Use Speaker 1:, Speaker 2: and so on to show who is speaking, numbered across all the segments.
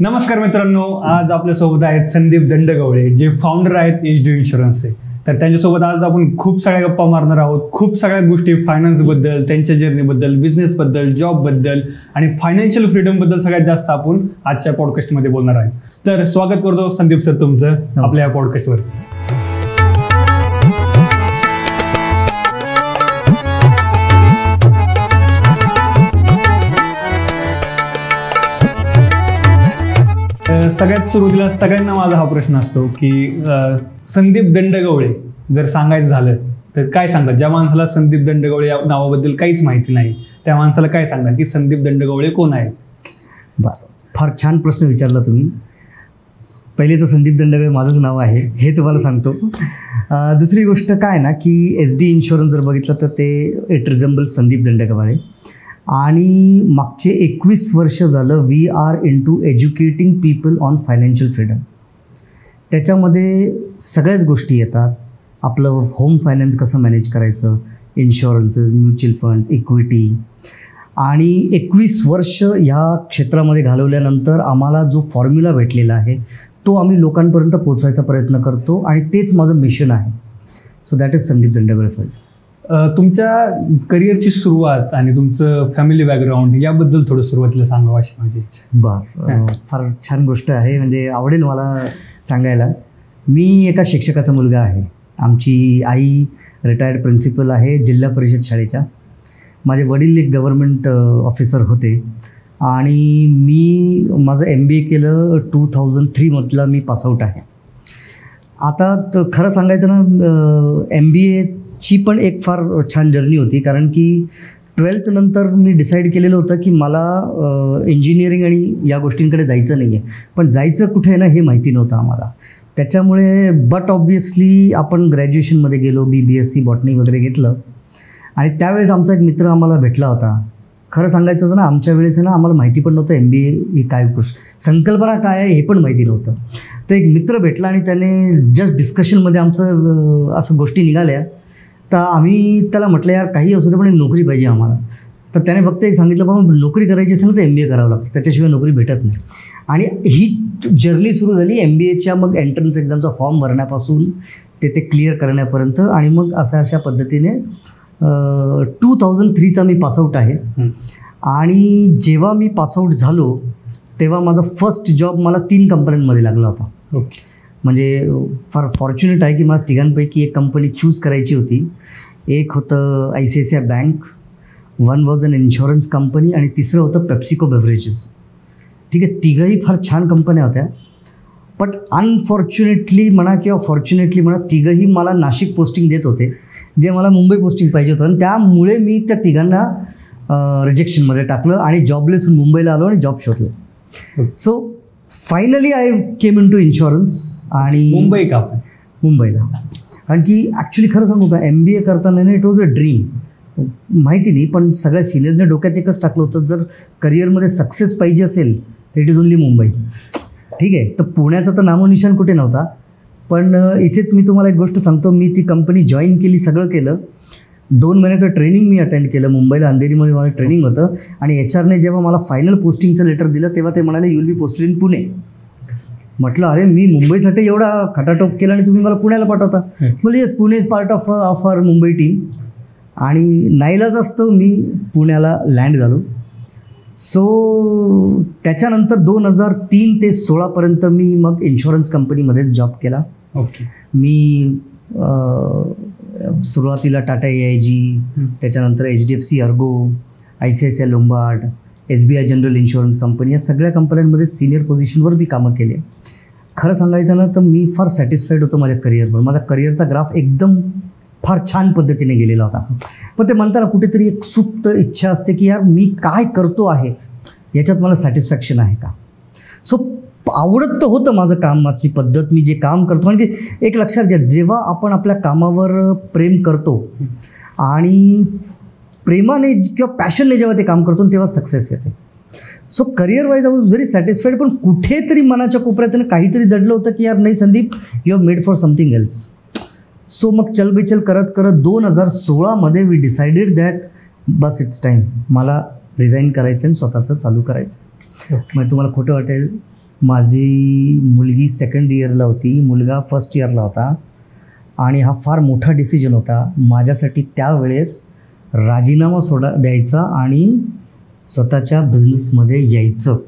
Speaker 1: नमस्कार मित्रांनो, आज आपल्यासोबत आहेत संदीप दंडगवळे, जे फाउंडर आहेत HD इन्शुरन्सचे. तर त्यांच्यासोबत आज आपण खूप साऱ्या गप्पा मारणार आहोत. खूप सगळ्या गोष्टी फायनान्सबद्दल, त्यांच्या जर्नीबद्दल, बिझनेसबद्दल, जॉबबद्दल आणि फायनान्शियल फ्रीडमबद्दल सगळ्यात जास्त आपण आजच्या पॉडकास्टमध्ये बोलणार आहे. तर स्वागत करतो संदीप सर तुमचं आपल्या पॉडकास्टवर. सगळ्यात सुरुवातीला सगळ्यांना माझा हा प्रश्न असतो की संदीप दंडगवळे जर सांगायचं झालं तर काय सांगतात? ज्या माणसाला संदीप दंडगवळे या नावाबद्दल काहीच माहिती नाही त्या माणसाला काय सांगतात की संदीप दंडगवळे कोण आहेत?
Speaker 2: बरं, फार छान प्रश्न विचारला तुम्ही. पहिले तर संदीप दंडगवळे माझंच नाव आहे हे तुम्हाला सांगतो. दुसरी गोष्ट काय ना की SD इन्शुरन्स जर बघितलं तर ते इट रिझेंबल्स संदीप दंडगवळे. आणि मागचे 21 वर्ष झालं we are into educating people on financial freedom. त्याच्यामध्ये सगळ्याच गोष्टी येतात. आपलं होम फायनान्स कसं मॅनेज करायचं, इन्शुरन्सेस, म्युच्युअल फंड्स, इक्विटी. आणि 21 वर्ष ह्या क्षेत्रामध्ये घालवल्यानंतर आम्हाला जो फॉर्म्युला भेटलेला आहे तो आम्ही लोकांपर्यंत पोहोचवायचा प्रयत्न करतो आणि तेच माझं मिशन आहे. So that is Sandeep Dandgavale for.
Speaker 1: तुमच्या करिअरची सुरुवात आणि तुमचं फॅमिली बॅकग्राऊंड याबद्दल थोडं सुरुवातीला सांगावं अशी माझी इच्छा.
Speaker 2: बरं, फार छान गोष्ट आहे, म्हणजे आवडेल मला सांगायला. मी एका शिक्षकाचा मुलगा आहे. आमची आई रिटायर्ड प्रिन्सिपल आहे जिल्हा परिषद शाळेच्या. माझे वडील एक गव्हर्नमेंट ऑफिसर होते आणि मी माझं MBA केलं 2003मधला मी पासआउट आहे. आता खरं सांगायचं ना, MBAची पण एक फार छान जर्नी होती, कारण की 12th नंतर मी डिसाईड केलेलं होतं की मला इंजिनिअरिंग आणि या गोष्टींकडे जायचं नाही आहे. पण जायचं कुठे आहे ना हे माहिती नव्हतं आम्हाला. त्याच्यामुळे बट ऑब्वियसली आपण ग्रॅज्युएशनमध्ये गेलो, BSc बॉटनी वगैरे घेतलं. आणि त्यावेळेस आमचा एक मित्र आम्हाला भेटला होता. खरं सांगायचं तर ना, आमच्या वेळेस ना आम्हाला माहिती पण नव्हतं MBA ही काय गोष्ट, संकल्पना काय आहे हे पण माहिती नव्हतं. तर एक मित्र भेटला आणि त्याने जस्ट डिस्कशनमध्ये आमचं असं गोष्टी निघाल्या. तर आम्ही त्याला म्हटलं यार काही असू दे पण एक नोकरी पाहिजे आम्हाला. तर त्याने फक्त एक सांगितलं बाबा नोकरी करायची असेल तर MBA करावं लागतं, त्याच्याशिवाय नोकरी भेटत नाही. आणि ही जर्नी सुरू झाली MBAच्या मग एंट्रन्स एक्झामचा फॉर्म भरण्यापासून ते क्लिअर करण्यापर्यंत. आणि मग अशा पद्धतीने 2003चा मी पासआउट आहे. आणि जेव्हा मी पासआउट झालो तेव्हा माझा फर्स्ट जॉब मला 3 कंपन्यांमध्ये लागला होता. म्हणजे फार फॉर्च्युनेट आहे की मला तिघांपैकी एक कंपनी चूज करायची होती. एक होतं ICICI bank, one was an insurance company आणि तिसरं होतं पेप्सिको बेव्हरेजेस. ठीक आहे, तिघंही फार छान कंपन्या होत्या. बट अनफॉर्च्युनेटली म्हणा किंवा फॉर्च्युनेटली म्हणा तिघंही मला नाशिक पोस्टिंग देत होते, जे मला मुंबई पोस्टिंग पाहिजे होतं. आणि त्यामुळे मी त्या तिघांना रिजेक्शनमध्ये टाकलं आणि जॉबलेस मुंबईला आलो आणि जॉब शोधलं. So finally I came in to insurance. आणि मुंबईला कारण की ॲक्च्युली खरं सांगू का, MBA करताना इट वॉज अ ड्रीम. माहिती नाही पण सगळ्या सिनियरने डोक्यात एकच टाकलं होतं, जर करिअरमध्ये सक्सेस पाहिजे असेल तर इट इज ओनली मुंबई. ठीक आहे, तर पुण्याचं तर नामोनिशाण कुठे नव्हता. पण इथेच मी तुम्हाला एक गोष्ट सांगतो. मी ती कंपनी जॉईन केली, सगळं केलं. 2 महिन्याचं ट्रेनिंग मी अटेंड केलं मुंबईला, अंधेरीमध्ये माझं ट्रेनिंग होतं. आणि HRने जेव्हा मला फायनल पोस्टिंगचं लेटर दिलं तेव्हा ते म्हणाले you will be posted in Pune. म्हटलं अरे मी मुंबईसाठी एवढा खटाटोप केला आणि तुम्ही मला पुण्याला पाठवता. म्हणजे yes, Pune is part of our Mumbai team. आणि नाईलाज असतो मी पुण्याला लँड झालो. सो त्याच्यानंतर 2003 ते 2016पर्यंत मी मग इन्शुरन्स कंपनीमध्येच जॉब केला. मी सुरुवातीला टाटा AIG, त्याच्यानंतर HDFC Ergo, ICICI Lombard, SBI general insurance company, या सगळ्या कंपन्यांमध्ये सिनियर पोझिशनवर मी कामं केले. खरं सांगायचं ना तर मी फार सॅटिस्फाईड होतो माझ्या करिअरवर. माझा करिअरचा ग्राफ एकदम फार छान पद्धतीने गेलेला होता. पण ते म्हणताना कुठेतरी एक सुप्त इच्छा असते की यार मी काय करतो आहे याच्यात मला सॅटिस्फॅक्शन आहे का. सो आवडत तर होतं माझं कामाची पद्धत, मी जे काम करतो. म्हणजे एक लक्षात घ्या, जेव्हा आपण आपल्या कामावर प्रेम करतो आणि प्रेमाने किंवा पॅशनने जेव्हा ते काम करतो तेव्हा सक्सेस येते. So career wise I was very satisfied. पण कुठेतरी मनाच्या कोपऱ्यात काहीतरी दडलं होतं की यार नाही Sandeep, you have made for something else. So मग चलबिचल करत करत 2016मध्ये वी डिसाइडेड दॅट बस इट्स टाईम, मला रिझाईन करायचं आणि स्वतःचं चालू करायचं. मग तुम्हाला खोटं वाटेल माझी मुलगी सेकंड इयरला होती, मुलगा फर्स्ट इयरला होता आणि हा फार मोठा डिसिजन होता माझ्यासाठी त्यावेळेस. राजीनामा द्यायचा आणि स्वतःच्या बिझनेसमध्ये यायचं.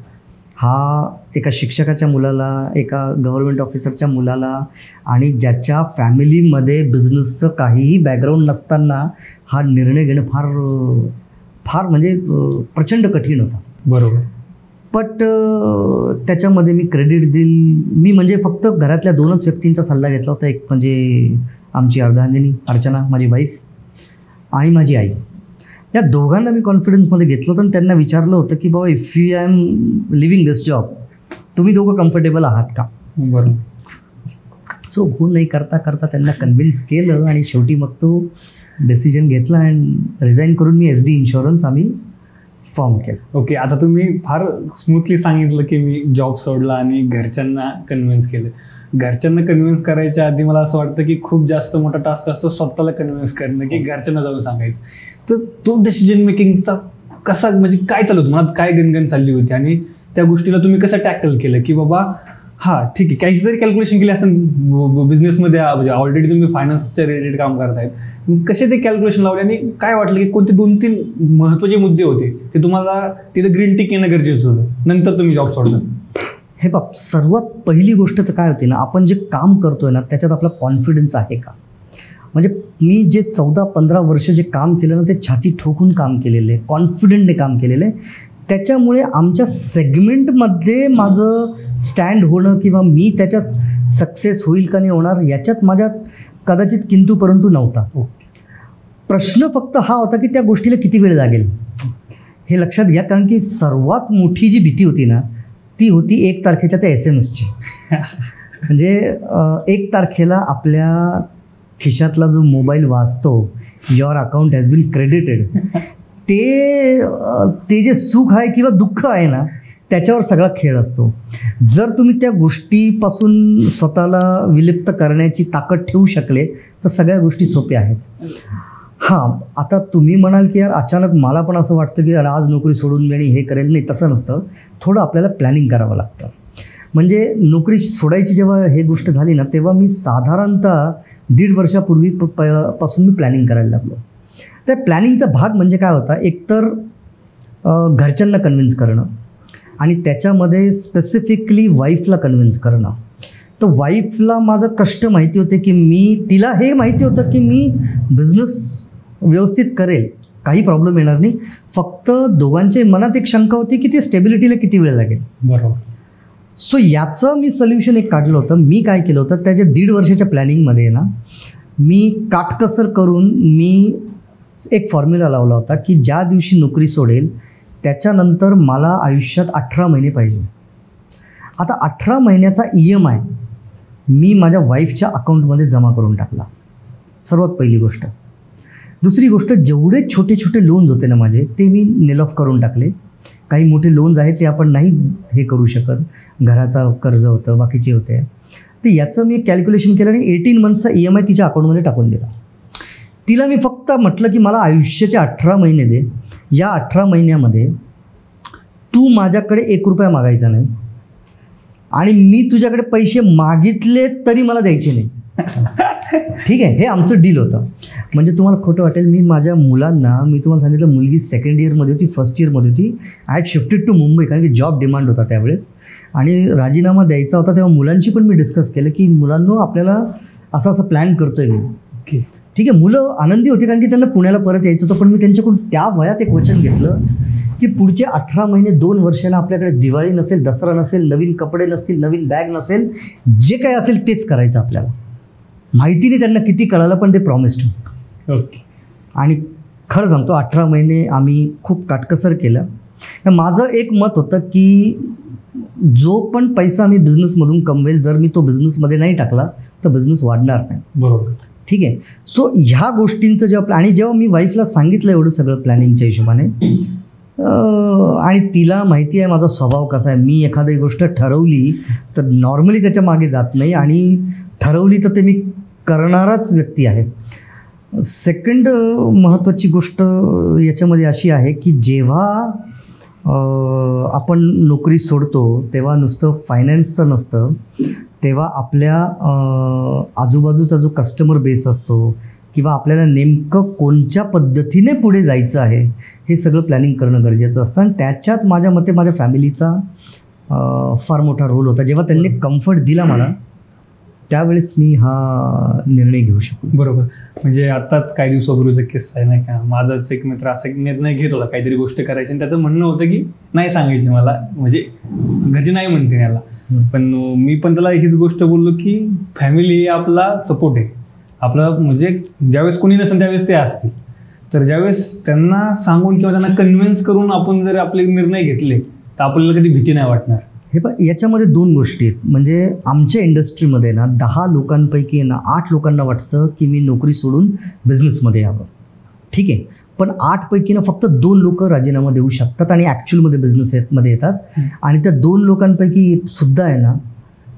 Speaker 2: हा एका शिक्षकाच्या मुलाला, एका गव्हर्नमेंट ऑफिसरच्या मुलाला आणि ज्याच्या फॅमिलीमध्ये बिझनेसचं काहीही बॅकग्राऊंड नसताना हा निर्णय घेणं फार फार म्हणजे प्रचंड कठीण होता.
Speaker 1: बरोबर.
Speaker 2: बट त्याच्यामध्ये मी क्रेडिट देईल, मी म्हणजे फक्त घरातल्या 2च व्यक्तींचा सल्ला घेतला होता. एक म्हणजे आमची अर्धांगिनी अर्चना, माझी वाईफ, आणि माझी आई. या दोघांना मी कॉन्फिडन्समध्ये घेतलं होतं आणि त्यांना विचारलं होतं की बाबा, if you am living this job, तुम्ही दोघं कम्फर्टेबल आहात का?
Speaker 1: बरोबर.
Speaker 2: सो हो नाही करता करता त्यांना कन्व्हिन्स केलं आणि शेवटी मग तो डिसिजन घेतला अँड रिझाईन करून मी SD इन्शुरन्स आम्ही फॉर्म केलं.
Speaker 1: ओके. आता तुम्ही फार स्मूथली सांगितलं की मी जॉब सोडला आणि घरच्यांना कन्व्हिन्स केलं. घरच्यांना कन्व्हिन्स करायच्या आधी मला असं वाटतं की खूप जास्त मोठा टास्क असतो स्वतःला कन्व्हिन्स करणं, की घरच्यांना जाऊन सांगायचं. तर तो डिसिजन मेकिंगचा कसा, म्हणजे काय चालू होतं मनात, काय गणगण चालली होती आणि त्या गोष्टीला तुम्ही कसं टॅकल केलं की बाबा हां ठीक आहे, काहीतरी कॅल्क्युलेशन केली असेल बिझनेसमध्ये, म्हणजे ऑलरेडी तुम्ही फायनान्सच्या रिलेटेड काम करतायत, कसे ते कॅल्क्युलेशन लावले आणि काय वाटलं की कोणते 2-3 महत्त्वाचे मुद्दे होते ते तुम्हाला तिथं ग्रीन टिक येणं गरजेचं होतं, नंतर तुम्ही जॉब सोडता?
Speaker 2: हे बाप, सर्वात पहिली गोष्ट तर काय होती ना, आपण जे काम करतोय ना त्याच्यात आपला कॉन्फिडन्स आहे का? म्हणजे मी जे 14-15 वर्ष जे काम केलं ना ते छाती ठोकून काम केलेलं आहे, कॉन्फिडंटने काम केलेलं आहे. त्याच्यामुळे आमच्या सेगमेंटमध्ये माझं स्टँड होणं किंवा मी त्याच्यात सक्सेस होईल का नाही होणार याच्यात माझ्यात कदाचित किंतु परंतु नव्हता. प्रश्न फक्त हा होता की त्या गोष्टीला किती वेळ लागेल हे लक्षात घ्या. कारण की सर्वात मोठी जी भीती होती ना ती होती 1 तारखेच्या त्या SMS ची. म्हणजे 1 तारखेला आपल्या खिशातला जो मोबाईल वाजतो, your account has been credited, ते जे सुख आहे किंवा दुःख आहे ना त्याच्यावर सगळा खेळ असतो. जर तुम्ही त्या गोष्टीपासून स्वतःला विलिप्त करण्याची ताकद ठेवू शकले तर सगळ्या गोष्टी सोप्या आहेत. हां, आता तुम्ही म्हणाल की यार अचानक मला पण असं वाटतं की आज नोकरी सोडून मी आणि हे करेल, नाही तसं नसतं. थोडं आपल्याला प्लॅनिंग करावं लागतं. म्हणजे नोकरी सोडायची जेव्हा हे गोष्ट झाली ना तेव्हा मी साधारणतः 1.5 वर्षापूर्वी पासून मी प्लॅनिंग करायला लागलो. त्या प्लॅनिंगचा भाग म्हणजे काय होता, एकतर घरच्यांना कन्व्हिन्स करणं आणि त्याच्यामध्ये स्पेसिफिकली वाईफला कन्व्हिन्स करणं. तर वाईफला माझं कष्ट माहिती होते की तिला हे माहिती होतं की मी बिझनेस व्यवस्थित करेल, काही प्रॉब्लेम येणार नाही. फक्त दोघांच्या मनात एक शंका होती की ते स्टेबिलिटीला किती वेळ लागेल.
Speaker 1: बरोबर.
Speaker 2: सो याचं मी सोल्युशन एक काढलं होतं. मी काय केलं होतं, त्याच्या 1.5 वर्षाच्या प्लॅनिंगमध्ये ना मी काटकसर करून मी एक फॉर्म्युला लावला होता की ज्या दिवशी नोकरी सोडेल त्याच्यानंतर मला आयुष्यात 18 महिने पाहिजे. आता 18 महिन्याचा EMI मी माझ्या वाईफच्या अकाउंटमध्ये जमा करून टाकला, सर्वात पहिली गोष्ट. दुसरी गोष्ट, जेवढे छोटे छोटे लोन्स होते ना माझे ते मी नेल ऑफ करून टाकले. काही मोठे लोन्स आहेत ते आपण नाही हे करू शकत, घराचा कर्ज होतं, बाकीचे होते. तर याचं मी कॅल्क्युलेशन केलं आणि 18 मंथचा EMI तिच्या अकाउंटमध्ये टाकून दिला. तिला मी फक्त म्हटलं की मला आयुष्याचे 18 महिने दे, या 18 महिन्यामध्ये तू माझ्याकडे 1 रुपया मागायचा नाही आणि मी तुझ्याकडे पैसे मागितले तरी मला द्यायचे नाही. ठीक आहे, हे आमचं डील होतं. म्हणजे तुम्हाला खोटं वाटेल, मी माझ्या मुलांना, मी तुम्हाला सांगितलं मुलगी 2nd इयरमध्ये होती, 1st इयरमध्ये होती. I had shifted to Mumbai कारण की जॉब डिमांड होता त्यावेळेस आणि राजीनामा द्यायचा होता. तेव्हा मुलांची पण मी डिस्कस केलं की मुलांनो आपल्याला असं प्लॅन करतोय मी.
Speaker 1: ओके,
Speaker 2: ठीक आहे. मुलं आनंदी होती कारण की त्यांना पुण्याला परत यायचं होतं. पण मी त्यांच्याकडून त्या वयात एक वचन घेतलं की पुढचे 18 महिने 2 वर्षांना आपल्याकडे दिवाळी नसेल, दसरा नसेल, नवीन कपडे नसतील, नवीन बॅग नसेल, जे काही असेल तेच करायचं आपल्याला. माहिती नाही त्यांना किती कळालं पण ते प्रॉमिस्ड.
Speaker 1: ओके.
Speaker 2: आणि खरं सांगतो 18 महिने आम्ही खूप काटकसर केलं. माझं एक मत होतं की जो पण पैसा मी बिझनेसमधून कमवेल जर मी तो बिझनेसमध्ये नाही टाकला तर बिझनेस वाढणार नाही.
Speaker 1: बरोबर.
Speaker 2: ठीक आहे. सो ह्या गोष्टींचं जेव्हा आणि जेव्हा मी वाईफला सांगितलं एवढं सगळं प्लॅनिंगच्या हिशोबाने, आणि तिला माहिती आहे माझा स्वभाव कसा आहे, मी एखादी गोष्ट ठरवली तर नॉर्मली त्याच्या मागे जात नाही आणि ठरवली तर ते मी करणाराच व्यक्ती आहे. सेकंड महत्त्वाची गोष्ट याच्यामध्ये अशी आहे की जेव्हा आपण नोकरी सोडतो तेव्हा नुसतं फायनान्सचं नसतं, तेव्हा आपल्या आजूबाजूचा जो कस्टमर बेस असतो किंवा आपल्याला नेमकं कोणत्या पद्धतीने पुढे जायचं आहे हे सगळं प्लॅनिंग करणं गरजेचं असतं. आणि त्याच्यात माझ्या मते माझ्या फॅमिलीचा फार मोठा रोल होता. जेव्हा त्यांनी कम्फर्ट दिला मला त्यावेळेस मी हा निर्णय घेऊ शकलो.
Speaker 1: बरोबर. म्हणजे आत्ताच काही दिवसापूर्वीचा किस्सा आहे नाही का, माझाच एक मित्र असा एक निर्णय घेत होता काहीतरी गोष्ट करायची आणि त्याचं म्हणणं होतं की नाही सांगायची मला, म्हणजे घरचे नाही म्हणते याला. पण मी पण त्याला हीच गोष्ट बोललो की फॅमिली हे आपला सपोर्ट आहे आपला, म्हणजे ज्यावेळेस कोणी नसेल त्यावेळेस ते असतील, तर ज्यावेळेस त्यांना सांगून किंवा त्यांना कन्व्हिन्स करून आपण जर आपले निर्णय घेतले तर आपल्याला कधी भीती नाही वाटणार.
Speaker 2: हे पण याच्यामध्ये 2 गोष्टी आहेत. म्हणजे आमच्या इंडस्ट्रीमध्ये ना 10 लोकांपैकी ना 8 लोकांना वाटतं की मी नोकरी सोडून बिझनेसमध्ये यावं. ठीक आहे, पण 8 पैकी ना फक्त 2 लोक राजीनामा देऊ शकतात आणि ॲक्च्युअलमध्ये बिझनेसमध्ये येतात. आणि त्या 2 लोकांपैकी सुद्धा आहे ना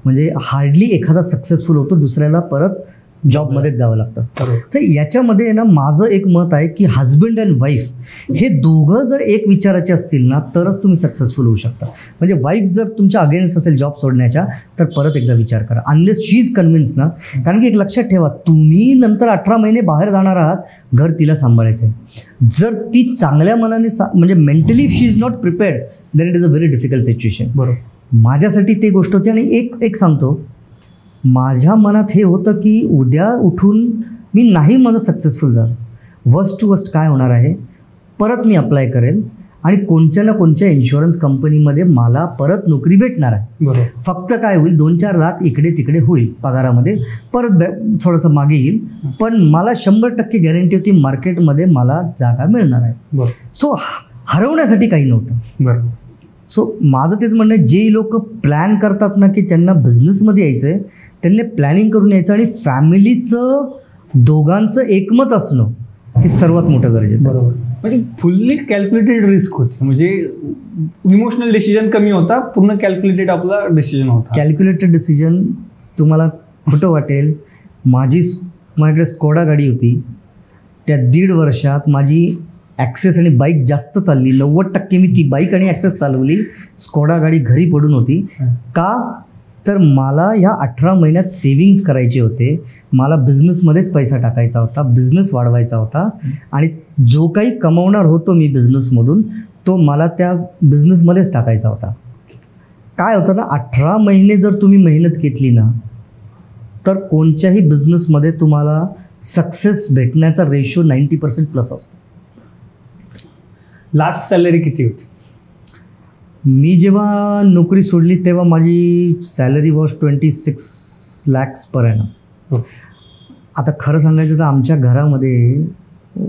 Speaker 2: म्हणजे हार्डली एखादा सक्सेसफुल होतो, दुसऱ्याला परत जॉबमध्येच जावं लागतं. तर याच्यामध्ये ना माझं एक मत आहे की हजबंड अँड वाईफ हे दोघं जर एक विचाराचे असतील ना तरच तुम्ही सक्सेसफुल होऊ शकता. म्हणजे वाईफ जर तुमच्या अगेन्स्ट असेल जॉब सोडण्याच्या तर परत एकदा विचार करा, अनलेस शी इज कन्व्हिन्स ना. कारण की एक लक्षात ठेवा, तुम्ही नंतर 18 महिने बाहेर जाणार आहात, घर तिला सांभाळायचं आहे. जर ती चांगल्या मनाने म्हणजे mentally she is not prepared then it is a very difficult situation.
Speaker 1: बरोबर.
Speaker 2: माझ्यासाठी ते गोष्ट होती. आणि एक सांगतो, माझ्या मनात हे होतं की उद्या उठून मी नाही माझं सक्सेसफुल झालं, वर्स्ट टू वर्स्ट काय होणार आहे, परत मी अप्लाय करेल आणि कोणत्या ना कोणत्या इन्शुरन्स कंपनीमध्ये मला परत नोकरी भेटणार आहे.
Speaker 1: बरोबर.
Speaker 2: फक्त काय होईल 2-4 लाख इकडे तिकडे होईल पगारामध्ये, परत थोडंसं मागे येईल, पण मला 100% गॅरंटी होती मार्केटमध्ये मला जागा मिळणार आहे.
Speaker 1: बरोबर.
Speaker 2: सो हरवण्यासाठी काही नव्हतं.
Speaker 1: बरोबर.
Speaker 2: सो माझं तेच म्हणणं आहे, जे लोक प्लॅन करतात ना की त्यांना बिझनेसमध्ये यायचं आहे त्यांनी प्लॅनिंग करून यायचं आणि फॅमिलीचं दोघांचं एकमत असणं हे सर्वात मोठं गरजेचं.
Speaker 1: बरोबर. म्हणजे फुल्ली कॅल्क्युलेटेड रिस्क होती, म्हणजे इमोशनल डिसिजन कमी होता, पूर्ण कॅल्क्युलेटेड आपला डिसिजन होता.
Speaker 2: Calculated decision. तुम्हाला खोटं वाटेल, माझ्याकडे स्कोडा गाडी होती, त्या 1.5 वर्षात माझी ॲक्सेस आणि बाईक जास्त चालली. 90% मी ती बाईक आणि ॲक्सेस चालवली. स्कोडा गाडी घरी पडून होती. का तर मला ह्या 18 महिन्यात सेव्हिंग्स करायचे होते, मला बिझनेसमध्येच पैसा टाकायचा होता, बिझनेस वाढवायचा होता आणि जो काही कमवणार होतो मी बिझनेसमधून तो मला त्या बिझनेसमध्येच टाकायचा होता. काय होतं ना, 18 महिने जर तुम्ही मेहनत घेतली ना तर कोणत्याही बिझनेसमध्ये तुम्हाला सक्सेस भेटण्याचा रेशो 90% प्लस असतो.
Speaker 1: लास्ट सॅलरी किती होती?
Speaker 2: मी जेव्हा नोकरी सोडली तेव्हा माझी salary was 26 lakhs per annum. आता खरं सांगायचं तर आमच्या घरामध्ये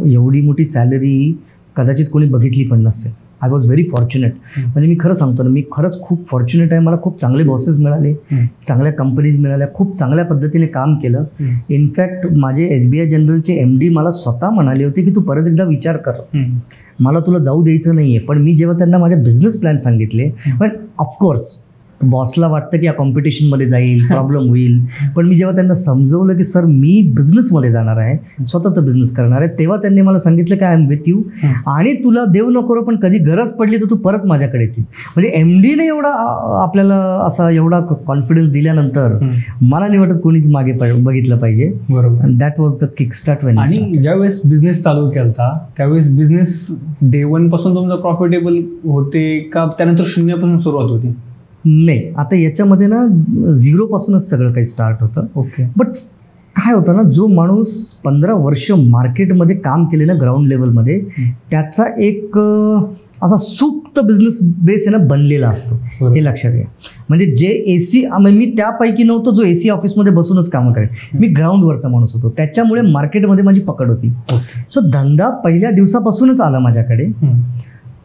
Speaker 2: एवढी मोठी सॅलरी कदाचित कोणी बघितली पण नसेल. I was very fortunate. म्हणजे मी खरं सांगतो ना, मी खरंच खूप फॉर्च्युनेट आहे. मला खूप चांगले बॉसेस मिळाले, चांगल्या कंपनीज मिळाल्या, खूप चांगल्या पद्धतीने काम केलं. इनफॅक्ट माझे SBI जनरलचे MD मला स्वतः म्हणाले होते की तू परत एकदा विचार कर, मला तुला जाऊ द्यायचं नाही आहे. पण मी जेव्हा त्यांना माझे बिझनेस प्लॅन सांगितले, पण ऑफकोर्स बॉसला वाटतं की या कॉम्पिटिशनमध्ये जाईल, प्रॉब्लेम होईल, पण मी जेव्हा त्यांना समजवलं की सर मी बिझनेसमध्ये जाणार आहे, स्वतःचा बिझनेस करणार आहे, तेव्हा त्यांनी मला सांगितलं की आय एम विथ यू आणि तुला देव नको पण कधी गरज पडली तर तू परत माझ्याकडेच येईल. म्हणजे MDने एवढा आपल्याला असा एवढा कॉन्फिडन्स दिल्यानंतर मला नाही वाटत कोणी मागे बघितलं पाहिजे.
Speaker 1: बरोबर.
Speaker 2: That was the kick start.
Speaker 1: आणि ज्यावेळेस बिझनेस चालू केला त्यावेळेस बिझनेस डे 1 पासून तुमचा प्रॉफिटेबल होते का त्यानंतर 0 पासून सुरुवात होती?
Speaker 2: नाही, आता याच्यामध्ये ना 0 पासूनच सगळं काही स्टार्ट होतं.
Speaker 1: ओके.
Speaker 2: बट काय होतं ना, जो माणूस 15 वर्ष मार्केटमध्ये काम केलेलं ग्राउंड लेवलमध्ये त्याचा एक असा सुप्त बिझनेस बेस आहे ना बनलेला असतो, हे लक्षात घ्या. म्हणजे जे AC, मी त्यापैकी नव्हतो जो AC ऑफिसमध्ये बसूनच कामं करेल, मी ग्राउंडवरचा माणूस होतो. त्याच्यामुळे मार्केटमध्ये माझी पकड होती. सो धंदा पहिल्या दिवसापासूनच आला माझ्याकडे.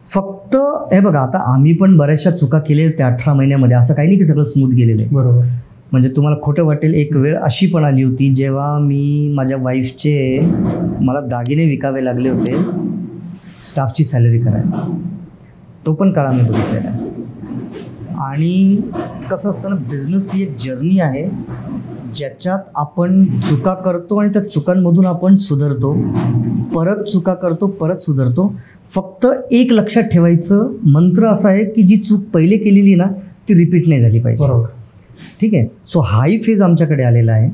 Speaker 2: फक्त हे बघा, आता आम्ही पण बऱ्याचशा चुका केल्या त्या 18 महिन्यामध्ये, असं काही नाही की सगळं स्मूथ गेलेलं आहे.
Speaker 1: बरोबर.
Speaker 2: म्हणजे तुम्हाला खोटं वाटेल, एक वेळ अशी पण आली होती जेव्हा मी माझ्या वाईफचे मला दागिने विकावे लागले होते स्टाफची सॅलरी करायला. तो पण काळ आम्ही बघितलेला आहे. आणि कसं असतं ना, बिझनेस ही एक जर्नी आहे ज्याच्यात आपण चुका करतो आणि त्या चुकांमधून आपण सुधारतो, परत चुका करतो, परत सुधारतो. फक्त एक लक्षात ठेवायचं मंत्र असा आहे की जी चूक पहिले केलेली ना ती रिपीट नाही झाली पाहिजे.
Speaker 1: बरोबर.
Speaker 2: ठीक आहे. सो हाही फेज आमच्याकडे आलेला आहे.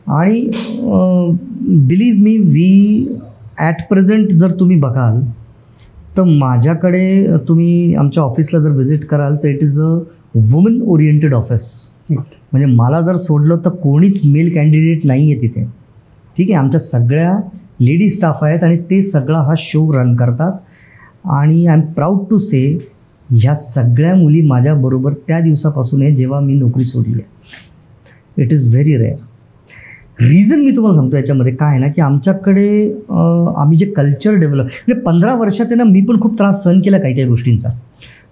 Speaker 2: आणि believe me, we at present जर तुम्ही बघाल तर माझ्याकडे तुम्ही आमच्या ऑफिसला जर व्हिजिट कराल तर it is a woman oriented office. म्हणजे मला जर सोडलं तर कोणीच मेल कॅन्डिडेट नाही आहे तिथे. ठीक आहे. आमच्या सगळ्या लेडी स्टाफ आहेत आणि ते सगळा हा शो रन करतात. आणि आय एम प्राऊड टू से ह्या सगळ्या मुली माझ्याबरोबर त्या दिवसापासून आहे जेव्हा मी नोकरी सोडली आहे. It is very rare. Reason मी तुम्हाला सांगतो याच्यामध्ये काय आहे ना की आमच्याकडे आम्ही जे कल्चर डेव्हलप म्हणजे 15 वर्षात आहे ना मी पण खूप त्रास सहन केला काही काही गोष्टींचा.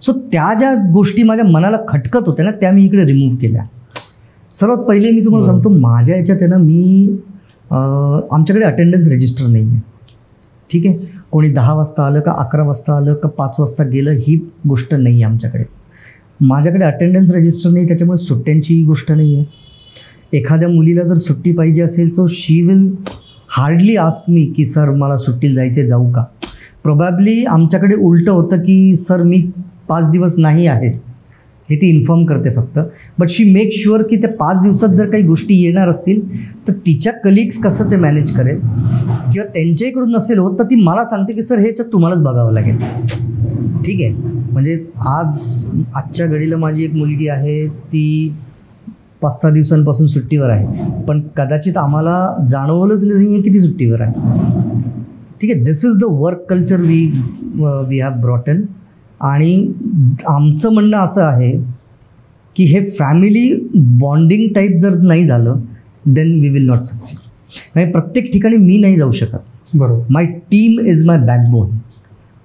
Speaker 2: सो त्या ज्या गोष्टी माझ्या मनाला खटकत होत्या ना त्या मी इकडे रिमूव्ह केल्या. सर्वात पहिले मी तुम्हाला सांगतो माझ्या याच्यात आहे ना मी आमच्याकडे अटेंडन्स रजिस्टर नाही आहे. ठीक आहे. कोणी 10 वाजता आलं का 11 वाजता आलं का 5 वाजता गेलं ही गोष्ट नाही आहे आमच्याकडे. माझ्याकडे अटेंडन्स रजिस्टर नाही, त्याच्यामुळे सुट्ट्यांची गोष्ट नाही आहे. एखाद्या मुलीला जर सुट्टी पाहिजे असेल so she will hardly ask me की सर मला सुट्टीला जायचे, जाऊ का. प्रोबॅबली आमच्याकडे उलटं होतं की सर मी 5 दिवस नाही आहेत हे ती इन्फॉर्म करते फक्त. बट शी मेक शुअर की त्या 5 दिवसात जर काही गोष्टी येणार असतील तर तिच्या कलिग्स कसं ते मॅनेज करेल किंवा त्यांच्याकडून नसेल होत तर ती मला सांगते की सर हे तर तुम्हालाच बघावं लागेल. ठीक आहे. म्हणजे आजच्या घडीला माझी एक मुलगी आहे ती 5-6 दिवसांपासून सुट्टीवर आहे, पण कदाचित आम्हाला जाणवलंच नाही आहे की ती सुट्टीवर आहे. ठीक आहे. This is the work culture we have brought in. आणि आमचं म्हणणं असं आहे की हे फॅमिली बॉन्डिंग टाईप जर नाही झालं then we will not succeed. नाही प्रत्येक ठिकाणी मी नाही जाऊ शकत.
Speaker 1: बरोबर.
Speaker 2: My team is my backbone.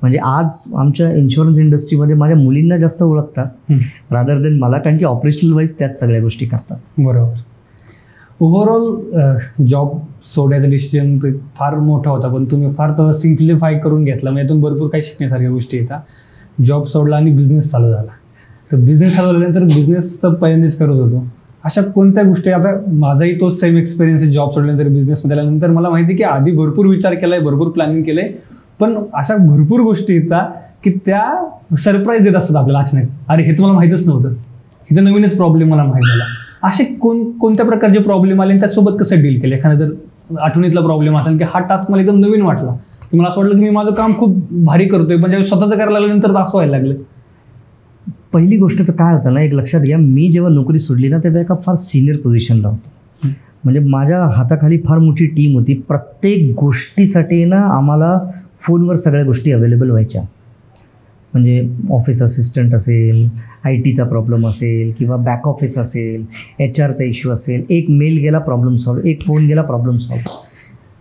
Speaker 2: म्हणजे आज आमच्या इन्शुरन्स इंडस्ट्रीमध्ये माझ्या मुलींना जास्त ओळखतात रादर देन मला, कारण की ऑपरेशनल वाईज त्याच सगळ्या गोष्टी करतात.
Speaker 1: बरोबर. ओव्हरऑल जॉब सोडायचा डिसिजन फार मोठा होता, पण तुम्ही फार तो सिम्प्लिफाय करून घेतला. म्हणजे यातून भरपूर काही शिकण्यासारख्या गोष्टी येतात. जॉब सोडला आणि बिझनेस चालू झाला. तर बिझनेस चालू झाल्यानंतर बिझनेस तर पहिल्यांदाच करत होतो. अशा कोणत्या गोष्टी, आता माझाही तोच सेम एक्सपिरियन्स आहे जॉब सोडल्यानंतर बिझनेसमध्ये आल्यानंतर. मला माहिती आहे की आधी भरपूर विचार केला आहे, भरपूर प्लॅनिंग केलं आहे, पण अशा भरपूर गोष्टी येतात की त्या सरप्राईज देत असतात आपल्याला अचानक. अरे हे तुम्हाला माहीतच नव्हतं, इथं नवीनच प्रॉब्लेम मला माहीत झाला. असे कोणत्या प्रकारचे प्रॉब्लेम आले आणि त्यासोबत कसं डील केले. एखादा जर आठवणीतला प्रॉब्लेम असेल की हा टास्क मला एकदम नवीन वाटला की मला असं वाटलं की मी माझं काम खूप भारी करतोय, पण ज्यावेळी स्वतःचं करायला लागल्यानंतर असं व्हायला लागलं.
Speaker 2: पहिली गोष्ट तर काय होतं ना, एक लक्षात घ्या, मी जेव्हा नोकरी सोडली ना तेव्हा एका फार सिनियर पोझिशनला होतो. म्हणजे माझ्या हाताखाली फार मोठी टीम होती. प्रत्येक गोष्टीसाठी ना आम्हाला फोनवर सगळ्या गोष्टी अवेलेबल व्हायच्या. म्हणजे ऑफिस असिस्टंट असेल, IT चा प्रॉब्लेम असेल किंवा बॅक ऑफिस असेल, HRचा इश्यू असेल, एक मेल गेला प्रॉब्लेम सॉल्व, एक फोन गेला प्रॉब्लेम सॉल्व.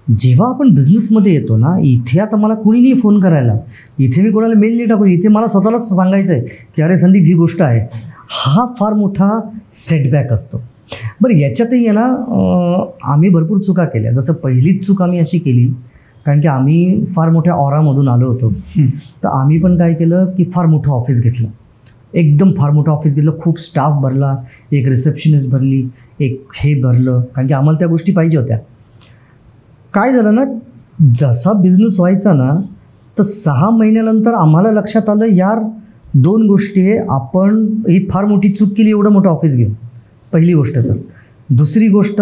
Speaker 2: जेव्हा आपण बिझनेसमध्ये येतो ना, इथे आता मला कोणी नाही फोन करायला, इथे मी कोणाला मेल नाही टाकू, इथे मला स्वतःलाच सांगायचं आहे की अरे संदीप ही गोष्ट आहे. हा फार मोठा सेटबॅक असतो. बरं याच्यातही आहे ना आम्ही भरपूर चुका केल्या. जसं पहिलीच चूक आम्ही अशी केली, कारण की आम्ही फार मोठ्या ऑरामधून आलो होतो, तर आम्ही पण काय केलं की फार मोठं ऑफिस घेतलं. एकदम फार मोठं ऑफिस घेतलं, खूप स्टाफ भरला, एक रिसेप्शनिस्ट भरली, एक हे भरलं, कारण की आम्हाला त्या गोष्टी पाहिजे होत्या. काय झालं ना, जसा बिझनेस व्हायचा ना तर 6 महिन्यानंतर आम्हाला लक्षात आलं यार 2 गोष्टी आहे, आपण ही फार मोठी चूक केली एवढं मोठं ऑफिस घेऊन. पहिली गोष्ट. तर दुसरी गोष्ट,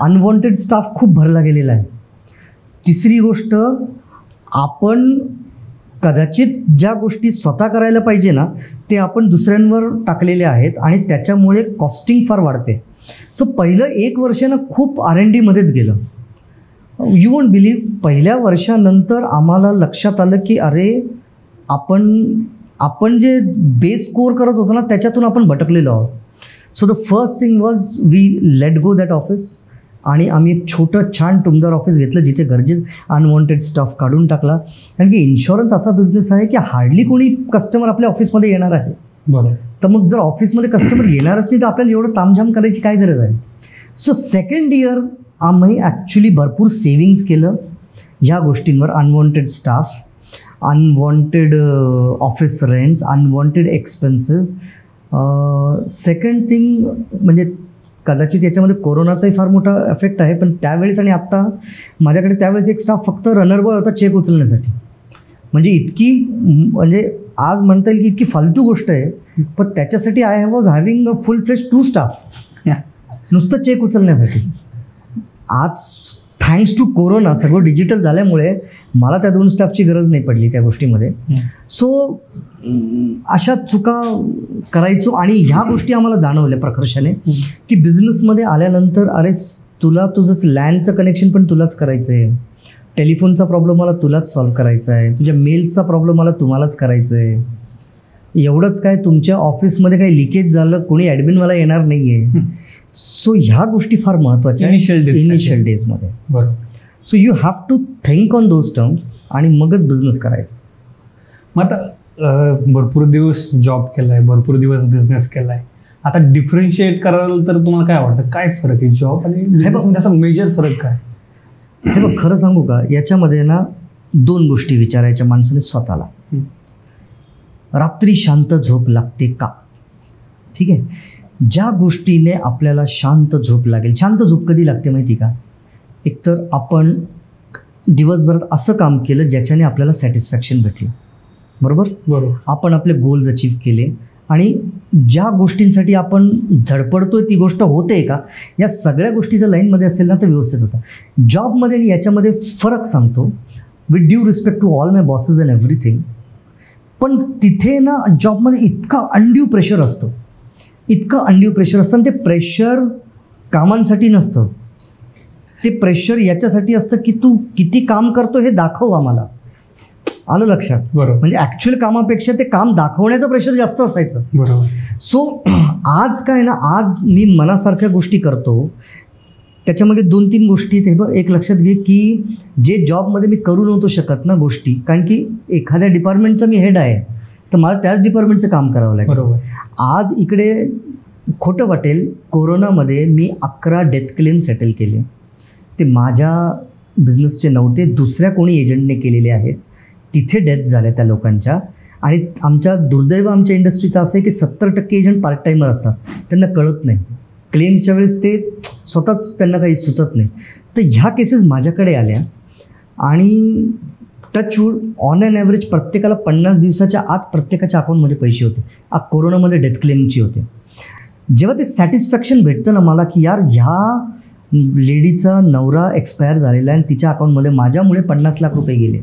Speaker 2: अनवॉन्टेड स्टाफ खूप भरला गेलेला आहे. तिसरी गोष्ट, आपण कदाचित ज्या गोष्टी स्वतः करायला पाहिजे ना ते आपण दुसऱ्यांवर टाकलेले आहेत आणि त्याच्यामुळे कॉस्टिंग फार वाढते. सो पहिलं 1 वर्ष ना खूप R&Dमध्येच गेलं. यू वोंट बिलीव्ह, पहिल्या वर्षानंतर आम्हाला लक्षात आलं की अरे आपण जे बेस स्कोर करत होतो ना त्याच्यातून आपण भटकलेलो आहोत. So the first thing was we let go that office आणि आम्ही एक छोटं छान टुमदार ऑफिस घेतलं जिथे गरजेचं अनवॉन्टेड स्टाफ काढून टाकला. कारण की इन्शुरन्स असा बिझनेस आहे की हार्डली कोणी कस्टमर आपल्या ऑफिसमध्ये येणार आहे.
Speaker 1: बरोबर.
Speaker 2: तर मग जर ऑफिसमध्ये कस्टमर येणारच नाही तर आपल्याला एवढं तामझाम करायची काय गरज आहे. सो सेकंड इयर आम्ही ॲक्च्युली भरपूर सेविंग्स केलं ह्या गोष्टींवर. Unwanted staff, unwanted office rents, unwanted expenses. Second thing म्हणजे कदाचित याच्यामध्ये कोरोनाचाही फार मोठा इफेक्ट आहे, पण त्यावेळेस आणि आत्ता माझ्याकडे त्यावेळेस एक स्टाफ फक्त रनर बॉय होता चेक उचलण्यासाठी. म्हणजे इतकी, म्हणजे आज म्हणता येईल की इतकी फालतू गोष्ट आहे, पण त्याच्यासाठी I was having a full flesh 2 staff नुसतं चेक उचलण्यासाठी. आज थँक्स टू कोरोना सगळं डिजिटल झाल्यामुळे मला त्या 2 स्टाफची गरज नाही पडली त्या गोष्टीमध्ये. सो अशा चुका करायचो आणि ह्या गोष्टी आम्हाला जाणवल्या प्रकर्षाने की बिझनेसमध्ये आल्यानंतर अरे तुला तुझंच लँडचं कनेक्शन पण तुलाच करायचं आहे, टेलिफोनचा प्रॉब्लेम मला तुलाच सॉल्व्ह करायचा आहे, तुझ्या मेल्सचा प्रॉब्लेम मला तुम्हालाच करायचं आहे. एवढंच काय, तुमच्या ऑफिसमध्ये काही लिकेज झालं कोणी ॲडमिनवाला येणार नाही आहे. सो ह्या गोष्टी फार महत्त्वाच्या इनिशियल डेजमध्ये.
Speaker 1: बरोबर.
Speaker 2: So you have to think on those terms आणि मगच बिझनेस करायचा.
Speaker 1: मग आता भरपूर दिवस जॉब केला आहे, भरपूर दिवस बिझनेस केला आहे, आता डिफरन्शिएट कराल तर तुम्हाला काय वाटतं, काय फरक आहे जॉब आणि बिझनेस, त्याचा मेजर फरक काय?
Speaker 2: हे बघ, खरं सांगू का, याच्यामध्ये ना 2 गोष्टी विचारायच्या माणसाने स्वतःला. रात्री शांत झोप लागते का? ठीक आहे, ज्या गोष्टीने आपल्याला शांत झोप लागेल. शांत झोप कधी लागते माहिती का? एकतर आपण दिवसभरात असं काम केलं ज्याच्याने आपल्याला सॅटिस्फॅक्शन भेटलं. बरोबर. आपण आपले गोल्स अचीव्ह केले आणि ज्या गोष्टींसाठी आपण धडपडतोय ती गोष्ट होते का, या सगळ्या गोष्टी जर लाईनमध्ये असेल ना तर व्यवस्थित होतं. जॉबमध्ये आणि याच्यामध्ये फरक सांगतो, with due respect to all my bosses and everything, पण तिथे ना जॉबमध्ये इतका अनड्यू प्रेशर असतं, इतकं अनड्यू प्रेशर असतं. आणि ते प्रेशर कामांसाठी नसतं, ते प्रेशर याच्यासाठी असतं की तू किती काम करतो हे दाखव आम्हाला. आलं लक्षात?
Speaker 1: बरोबर.
Speaker 2: म्हणजे ॲक्च्युअल कामापेक्षा ते काम दाखवण्याचं प्रेशर जास्त असायचं.
Speaker 1: बरोबर.
Speaker 2: सो आज काय ना, आज मी मनासारख्या गोष्टी करतो, त्याच्यामध्ये 2-3 गोष्टी ते बघ. एक लक्षात घे की जे जॉबमध्ये मी करू नव्हतो शकत ना गोष्टी, कारण की एखाद्या डिपार्टमेंटचा मी हेड आहे तर मला त्याच डिपार्टमेंटचं काम करावं लागेल.
Speaker 1: बरोबर.
Speaker 2: आज इकडे खोटं वाटेल, कोरोनामध्ये मी 11 डेथ क्लेम सेटल केले. ते माझ्या बिझनेसचे नव्हते, दुसऱ्या कोणी एजंटने केलेले आहेत. तिथे डेथ झाल्या त्या लोकांच्या. आणि आमच्या दुर्दैव आमच्या इंडस्ट्रीचं असं आहे की 70% एजंट पार्ट टायमर असतात, त्यांना कळत नाही. क्लेम्सच्या वेळेस ते स्वतःच त्यांना काही सुचत नाही. तर ह्या केसेस माझ्याकडे आल्या आणि टचवूड ऑन ॲन ॲव्हरेज प्रत्येकाला 50 दिवसाच्या आत प्रत्येकाच्या अकाउंटमध्ये पैसे होते. कोरोनामध्ये डेथ क्लेमची होते. जेव्हा ते सॅटिस्फॅक्शन भेटतं ना मला की यार ह्या लेडीचा नवरा एक्सपायर झालेला आहे आणि तिच्या अकाउंटमध्ये माझ्यामुळे 50 लाख रुपये गेले,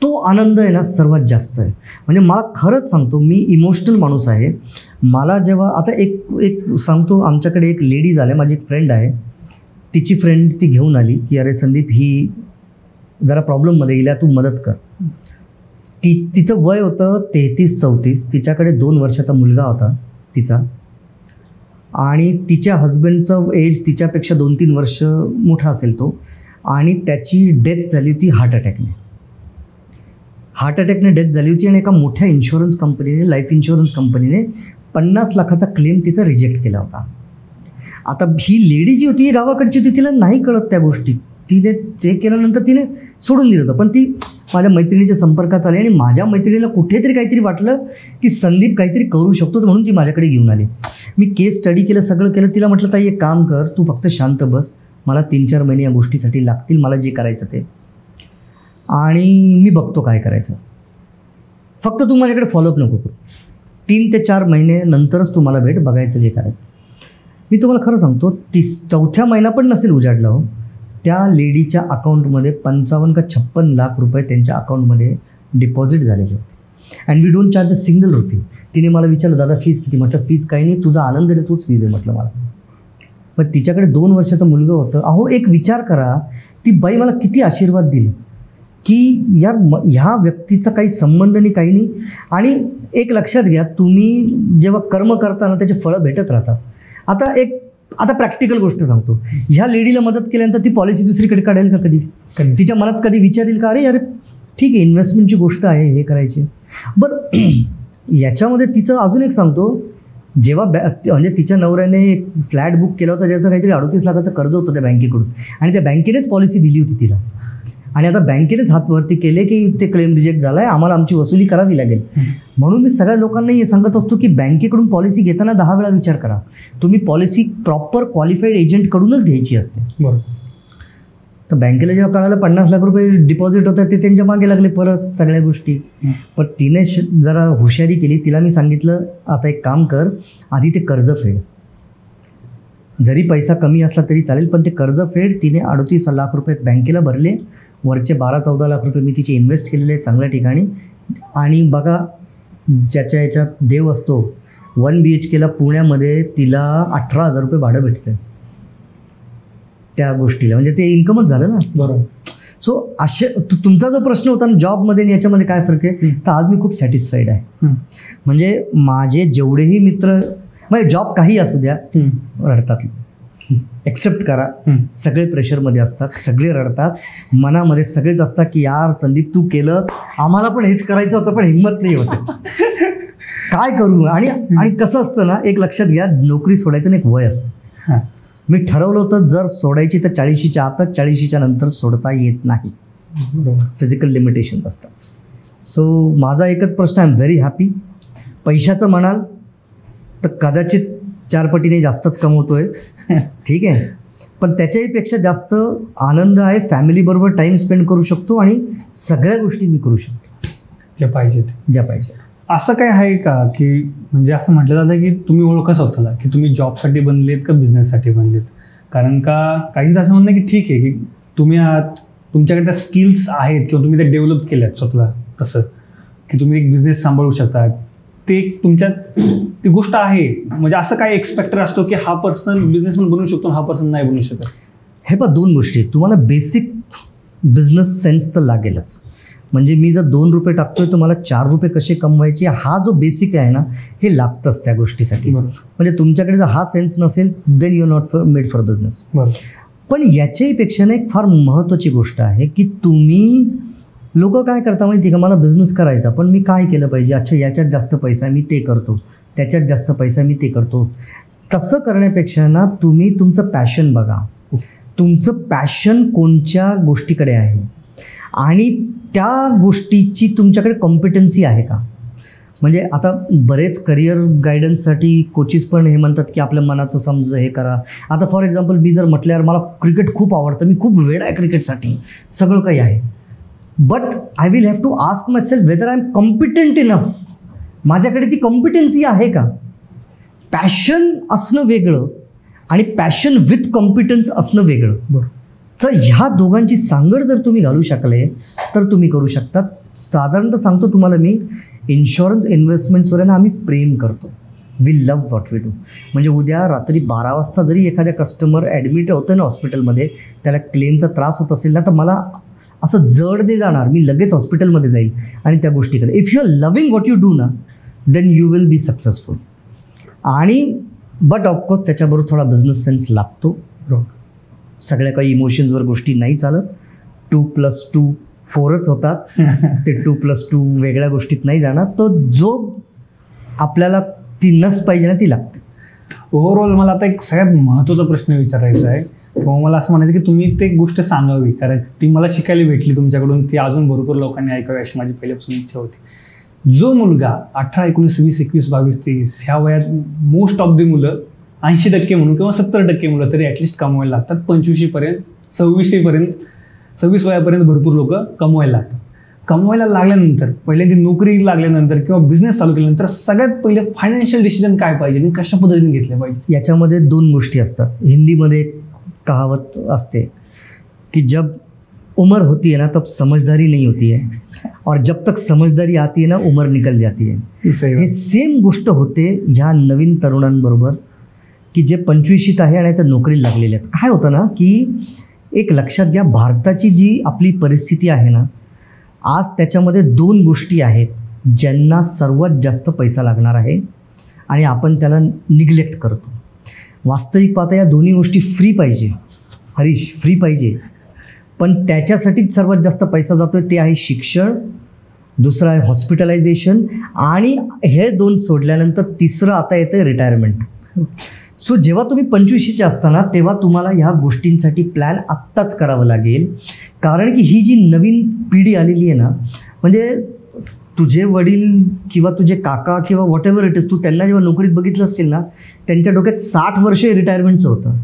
Speaker 2: तो आनंद आहे ना सर्वात जास्त आहे. म्हणजे मला खरंच सांगतो, मी इमोशनल माणूस आहे. मला जेव्हा आता एक सांगतो, आमच्याकडे एक लेडीज आले, माझी एक फ्रेंड आहे, तिची फ्रेंड ती घेऊन आली की अरे संदीप ही जरा प्रॉब्लेममध्ये गेल्या, तू मदत कर. तिचं वय होतं 33-34, तिच्याकडे 2 वर्षाचा मुलगा होता तिचा, आणि तिच्या हजबंडचं एज तिच्यापेक्षा 2-3 वर्ष मोठा असेल तो, आणि त्याची डेथ झाली होती हार्ट अटॅकने डेथ झाली होती. आणि एका मोठ्या इन्शुरन्स कंपनीने, लाईफ इन्शुरन्स कंपनीने 50 लाखाचा क्लेम तिचा रिजेक्ट केला होता. आता ही लेडी जी होती गावाकडची होती, तिला नाही कळत त्या गोष्टी. तिने ते केल्यानंतर तिने सोडून दिलं होतं. पण ती माझ्या मैत्रिणीच्या संपर्कात आली आणि माझ्या मैत्रिणीला कुठेतरी काहीतरी वाटलं की संदीप काहीतरी करू शकतो, म्हणून ती माझ्याकडे घेऊन आली. मी केस स्टडी केलं, सगळं केलं. तिला म्हटलं ताई एक काम कर, तू फक्त शांत बस, मला 3-4 महिने या गोष्टीसाठी लागतील, मला जे करायचं ते, आणि मी बघतो काय करायचं. फक्त तू माझ्याकडे फॉलोअप नको करू, 3 ते 4 महिने नंतरच तुम्हाला भेट, बघायचं जे करायचं. मी तुम्हाला खरं सांगतो, 4थ्या महिना पण नसेल उजाडला हो, त्या लेडीच्या अकाउंटमध्ये 55 का 56 लाख रुपये त्यांच्या अकाउंटमध्ये डिपॉझिट झालेले होते. And we don't charge a single rupee. तिने मला विचारलं दादा फीज किती? म्हटलं फीज काही नाही, तुझा आनंद आहे तोच फीज आहे म्हटलं मला. पण तिच्याकडे 2 वर्षाचं मुलगा होतं. अहो एक विचार करा, ती बाई मला किती आशीर्वाद दिली की यार ह्या व्यक्तीचा काही संबंध नाही, काही नाही. आणि एक लक्षात घ्या, तुम्ही जेव्हा कर्म करताना त्याचे फळं भेटत राहतात. आता प्रॅक्टिकल गोष्ट सांगतो, ह्या लेडीला मदत केल्यानंतर ती पॉलिसी दुसरीकडे काढेल का? कधी तिच्या मनात कधी विचारेल का अरे यार ठीक आहे इन्व्हेस्टमेंटची गोष्ट आहे, हे करायची. बरं याच्यामध्ये तिचं अजून एक सांगतो, जेव्हा म्हणजे तिच्या नवऱ्याने एक फ्लॅट बुक केला होता ज्याचं काहीतरी 38 लाखाचं कर्ज होतं त्या बँकेकडून, आणि त्या बँकेनेच पॉलिसी दिली होती तिला. आणि आता बँकेनेच हात वरती केले की ते क्लेम रिजेक्ट झाला आहे, आम्हाला आमची वसुली करावी लागेल. म्हणून मी सगळ्या लोकांना हे सांगत असतो की बँकेकडून पॉलिसी घेताना 10 वेळा विचार करा. तुम्ही पॉलिसी प्रॉपर क्वालिफाईड एजंटकडूनच घ्यायची असते.
Speaker 1: बरोबर.
Speaker 2: तर बँकेला जेव्हा कळालं 50 लाख रुपये डिपॉझिट होतात ते त्यांच्या मागे लागले परत सगळ्या गोष्टी. पण तिने जरा हुशारी केली. तिला मी सांगितलं आता एक काम कर, आधी ते कर्ज फेड, जरी पैसा कमी असला तरी चालेल पण ते कर्ज फेड. तिने 38 लाख रुपये बँकेला भरले, वरचे 12-14 लाख रुपये मी तिचे इन्व्हेस्ट केलेले चांगल्या ठिकाणी. आणि बघा ज्याच्या याच्यात देव असतो, 1 BHKला पुण्यामध्ये तिला 18,000 रुपये भाडं भेटतं त्या गोष्टीला, म्हणजे ते इन्कमच झालं ना.
Speaker 1: बरोबर.
Speaker 2: सो असे तुमचा जो प्रश्न होता ना जॉबमध्ये आणि याच्यामध्ये काय फरक आहे, तर आज मी खूप सॅटिस्फाईड आहे. म्हणजे माझे जेवढेही मित्र, म्हणजे जॉब काही असू द्या, रडतात, एक्सेप्ट करा, सगळे प्रेशरमध्ये असतात, सगळे रडतात, मनामध्ये सगळेच असतात की यार संदीप तू केलं, आम्हाला पण हेच करायचं होतं पण हिंमत नाही होत, काय करू. आणि कसं असतं ना, एक लक्षात घ्या, नोकरी सोडायचं ना एक वय असतं. मी ठरवलं होतं जर सोडायची तर 40च्या आतच, 40च्या नंतर सोडता येत नाही, फिजिकल लिमिटेशन असतात. सो माझा एकच प्रश्न, आय एम व्हेरी हॅपी. पैशाचं म्हणाल तर कदाचित 4 पटीने जास्तच कमवतोय, ठीक आहे, पण त्याच्याहीपेक्षा जास्त आनंद आहे, फॅमिलीबरोबर टाईम स्पेंड करू शकतो आणि सगळ्या गोष्टी मी करू शकतो
Speaker 1: ज्या पाहिजेत.
Speaker 2: असं
Speaker 1: काय आहे का की म्हणजे असं म्हटलं जातं की तुम्ही ओळखा स्वतःला की तुम्ही जॉबसाठी बनलेत का बिझनेससाठी बनलेत? कारण का काहींचं असं म्हणणं की ठीक आहे की तुम्ही तुमच्याकडे त्या स्किल्स आहेत किंवा तुम्ही त्या डेव्हलप केल्यात स्वतःला, तसं की तुम्ही एक बिझनेस सांभाळू शकता, ते तुमच्यात ती गोष्ट आहे. म्हणजे असं काय एक्सपेक्टर असतो की हा पर्सन बिझनेसमॅन बनू शकतो हा पर्सन नाही बनू शकत?
Speaker 2: हे पण 2 गोष्टी, तुम्हाला बेसिक बिझनेस सेन्स तर लागेलच. म्हणजे मी जर 2 रुपये टाकतोय तर मला 4 रुपये कसे कमवायचे, हा जो बेसिक आहे ना, हे लागतंच त्या गोष्टीसाठी. म्हणजे तुमच्याकडे जर हा सेन्स नसेल then you not made for business. पण याच्याही पेक्षा एक फार महत्त्वाची गोष्ट आहे की तुम्ही लोक काय करता माहिती का, मला बिझनेस करायचा पण मी काय केलं पाहिजे, अच्छा याच्यात जास्त पैसा मी ते करतो, त्याच्यात जास्त पैसा मी ते करतो. तसं करण्यापेक्षा ना तुम्ही तुमचं पॅशन बघा, तुमचं पॅशन कोणत्या गोष्टीकडे आहे आणि त्या गोष्टीची तुमच्याकडे कॉम्पिटन्सी आहे का. म्हणजे आता बरेच करिअर गायडन्ससाठी कोचेस पण हे म्हणतात की आपल्या मनाचं समज हे करा. आता फॉर एक्झाम्पल मी जर म्हटल्यावर मला क्रिकेट खूप आवडतं, मी खूप वेळ आहे क्रिकेटसाठी, सगळं काही आहे, but I will have to ask myself whether I am competent enough, माझ्याकडे ती कॉम्पिटन्सी आहे का. पॅशन असणं वेगळं आणि पॅशन विथ कॉम्पिटन्स असणं वेगळं. बरं. तर ह्या दोघांची सांगड जर तुम्ही घालू शकले तर तुम्ही करू शकता. साधारणतः सांगतो तुम्हाला मी, इन्शुरन्स इन्व्हेस्टमेंट्सवर आहे ना आम्ही प्रेम करतो, we love what we do. म्हणजे उद्या रात्री 12 वाजता जरी एखाद्या कस्टमर ॲडमिट होतं ना हॉस्पिटलमध्ये, त्याला क्लेमचा त्रास होत असेल ना, तर मला असं जड नाही जाणार, मी लगेच हॉस्पिटलमध्ये जाईल आणि त्या गोष्टी करेल. If you are loving what you do ना, then you will be successful. आणि बट ऑफकोर्स त्याच्याबरोबर थोडा बिझनेस सेन्स लागतो. सगळ्या काही इमोशन्सवर गोष्टी नाही चालत. 2+2 4च होतात, ते 2+2 वेगळ्या गोष्टीत नाही जाणार. तो जो आपल्याला ती नस पाहिजे ना ती लागते.
Speaker 1: ओव्हरऑल मला आता एक सगळ्यात महत्त्वाचा प्रश्न विचारायचा आहे किंवा मला असं म्हणायचं की तुम्ही ते गोष्ट सांगावी, कारण ती मला शिकायला भेटली तुमच्याकडून, ती अजून भरपूर लोकांनी ऐकावी अशी माझी पहिल्यापासून इच्छा होती. जो मुलगा 18, 19, 20, 21, 22, 23 ह्या वयात मोस्ट ऑफ दी मुलं 80% म्हणून किंवा 70% मुलं तरी ॲटलिस्ट कमवायला लागतात. 25पर्यंत 26 वयापर्यंत भरपूर लोक कमवायला लागतात. कमवायला लागल्यानंतर पहिल्यांदा नोकरी लागल्यानंतर किंवा बिझनेस चालू केल्यानंतर सगळ्यात पहिले फायनान्शियल डिसिजन काय पाहिजे आणि कशा पद्धतीने घेतले पाहिजे.
Speaker 2: याच्यामध्ये 2 गोष्टी असतात. हिंदीमध्ये एक कहावत असते कि जब उम्र होती है ना तब समझदारी नहीं होती है और जब तक समझदारी आती है ना उम्र निकल जाती है. हे सेम गोष्ट होते ह्या नवीन तरुणांबरोबर की जे 25शीत आहे आणि आता नोकरीला लागलेले आहेत. काय होतं ना की एक लक्षात घ्या, भारताची जी आपली परिस्थिती आहे ना आज, त्याच्यामध्ये 2 गोष्टी आहेत ज्यांना सर्वात जास्त पैसा लागणार आहे आणि आपण त्याला निग्लेक्ट करतो. वास्तविक पाहता या दोन्ही गोष्टी फ्री पाहिजे, हरीश, फ्री पाहिजे, पण त्याच्यासाठीच सर्वात जास्त पैसा जातोय. ते आहे शिक्षण, दुसरं आहे हॉस्पिटलायझेशन आणि हे 2 सोडल्यानंतर तिसरं आता येतं रिटायरमेंट. सो जेव्हा तुम्ही 25शीचे असताना तेव्हा तुम्हाला ह्या गोष्टींसाठी प्लॅन आत्ताच करावं लागेल. कारण की ही जी नवीन पिढी आलेली आहे ना, म्हणजे तुझे वडील किंवा तुझे काका किंवा व्हॉट एव्हर इट इज, तू त्यांना जेव्हा नोकरीत बघितलं असतील ना, त्यांच्या डोक्यात 60 वर्ष रिटायरमेंटचं होतं.